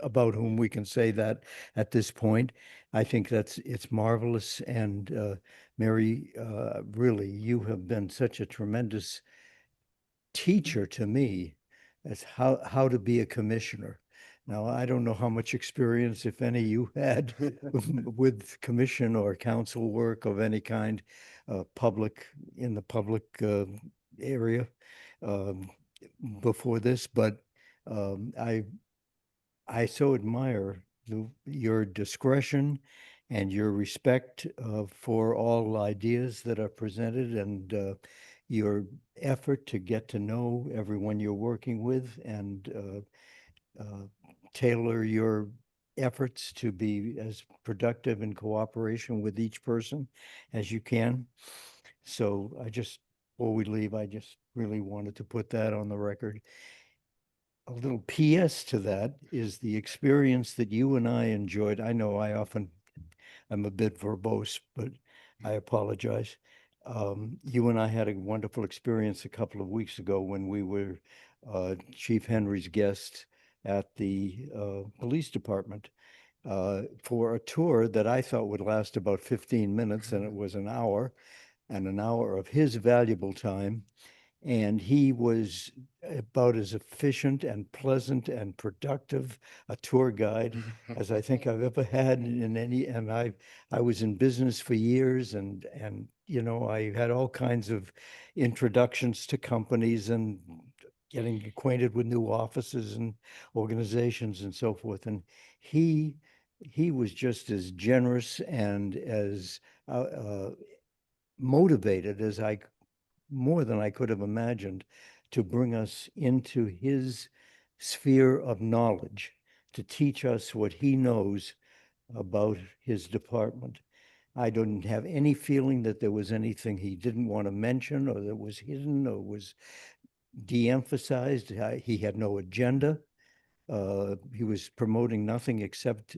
about whom we can say that at this point. I think it's marvelous. And Mary, really, you have been such a tremendous teacher to me as how to be a commissioner. Now, I don't know how much experience, if any, you had with commission or council work of any kind, in the public area before this, but I so admire your discretion and your respect for all ideas that are presented, and your effort to get to know everyone you're working with, and tailor your efforts to be as productive in cooperation with each person as you can. So before we leave, I just really wanted to put that on the record. A little PS to that is the experience that you and I enjoyed. I know I'm a bit verbose, but I apologize. You and I had a wonderful experience a couple of weeks ago when we were Chief Henry's guests at the police department for a tour that I thought would last about 15 minutes, and it was an hour of his valuable time. And he was about as efficient and pleasant and productive a tour guide as I think I've ever had and I was in business for years, and I had all kinds of introductions to companies and getting acquainted with new offices and organizations and so forth. And he was just as generous and as motivated as more than I could have imagined, to bring us into his sphere of knowledge, to teach us what he knows about his department. I didn't have any feeling that there was anything he didn't want to mention, or that was hidden, or was de-emphasized. He had no agenda. He was promoting nothing except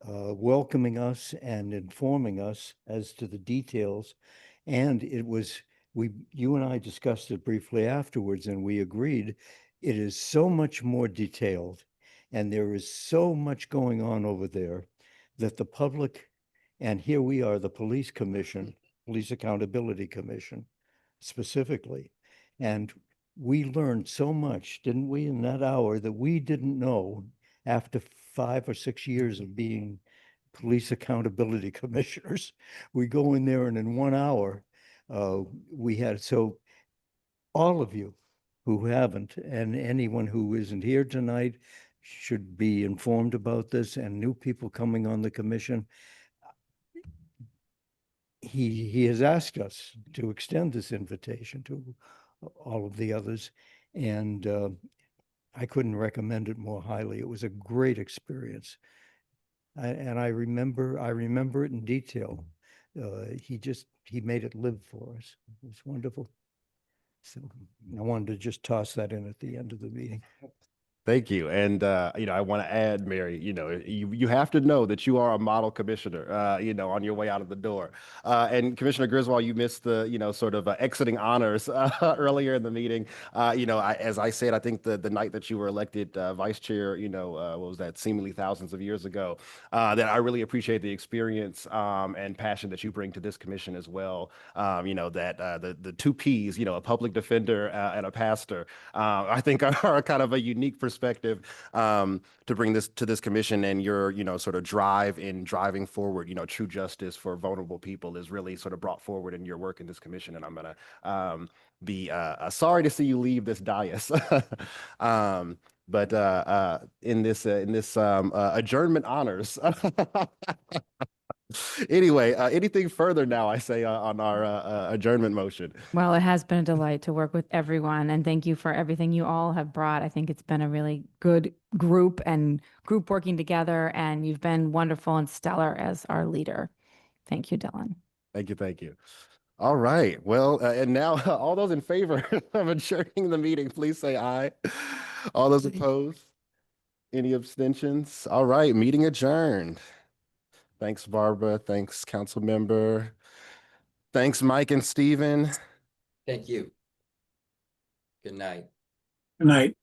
welcoming us and informing us as to the details. And you and I discussed it briefly afterwards, and we agreed it is so much more detailed, and there is so much going on over there that the public, and here we are, the Police Commission, Police Accountability Commission specifically, and we learned so much, didn't we, in that hour, that we didn't know after 5 or 6 years of being police accountability commissioners. We go in there and in 1 hour, we had, so all of you who haven't, and anyone who isn't here tonight should be informed about this, and new people coming on the commission. He has asked us to extend this invitation to all of the others, and I couldn't recommend it more highly. It was a great experience. And I remember it in detail. He made it live for us. It was wonderful. So I wanted to just toss that in at the end of the meeting. Thank you. And, I want to add, Mary, you have to know that you are a model commissioner, on your way out of the door. And Commissioner Griswold, you missed the, sort of exiting honors earlier in the meeting. As I said, I think the night that you were elected vice chair, what was that, seemingly thousands of years ago, that I really appreciate the experience and passion that you bring to this commission as well. That the two Ps, a public defender and a pastor, I think are kind of a unique perspective to bring this to this commission, and your sort of drive in driving forward true justice for vulnerable people is really sort of brought forward in your work in this commission. And I'm gonna be sorry to see you leave this dais. But in this adjournment honors. Anyway, anything further now, I say, on our adjournment motion? Well, it has been a delight to work with everyone, and thank you for everything you all have brought. I think it's been a really good group working together, and you've been wonderful and stellar as our leader. Thank you, Dylan. Thank you. Thank you. All right. Well, and now all those in favor of adjourning the meeting, please say aye. All those opposed? Any abstentions? All right. Meeting adjourned. Thanks, Barbara. Thanks, council member. Thanks, Mike and Stephen. Thank you. Good night. Good night.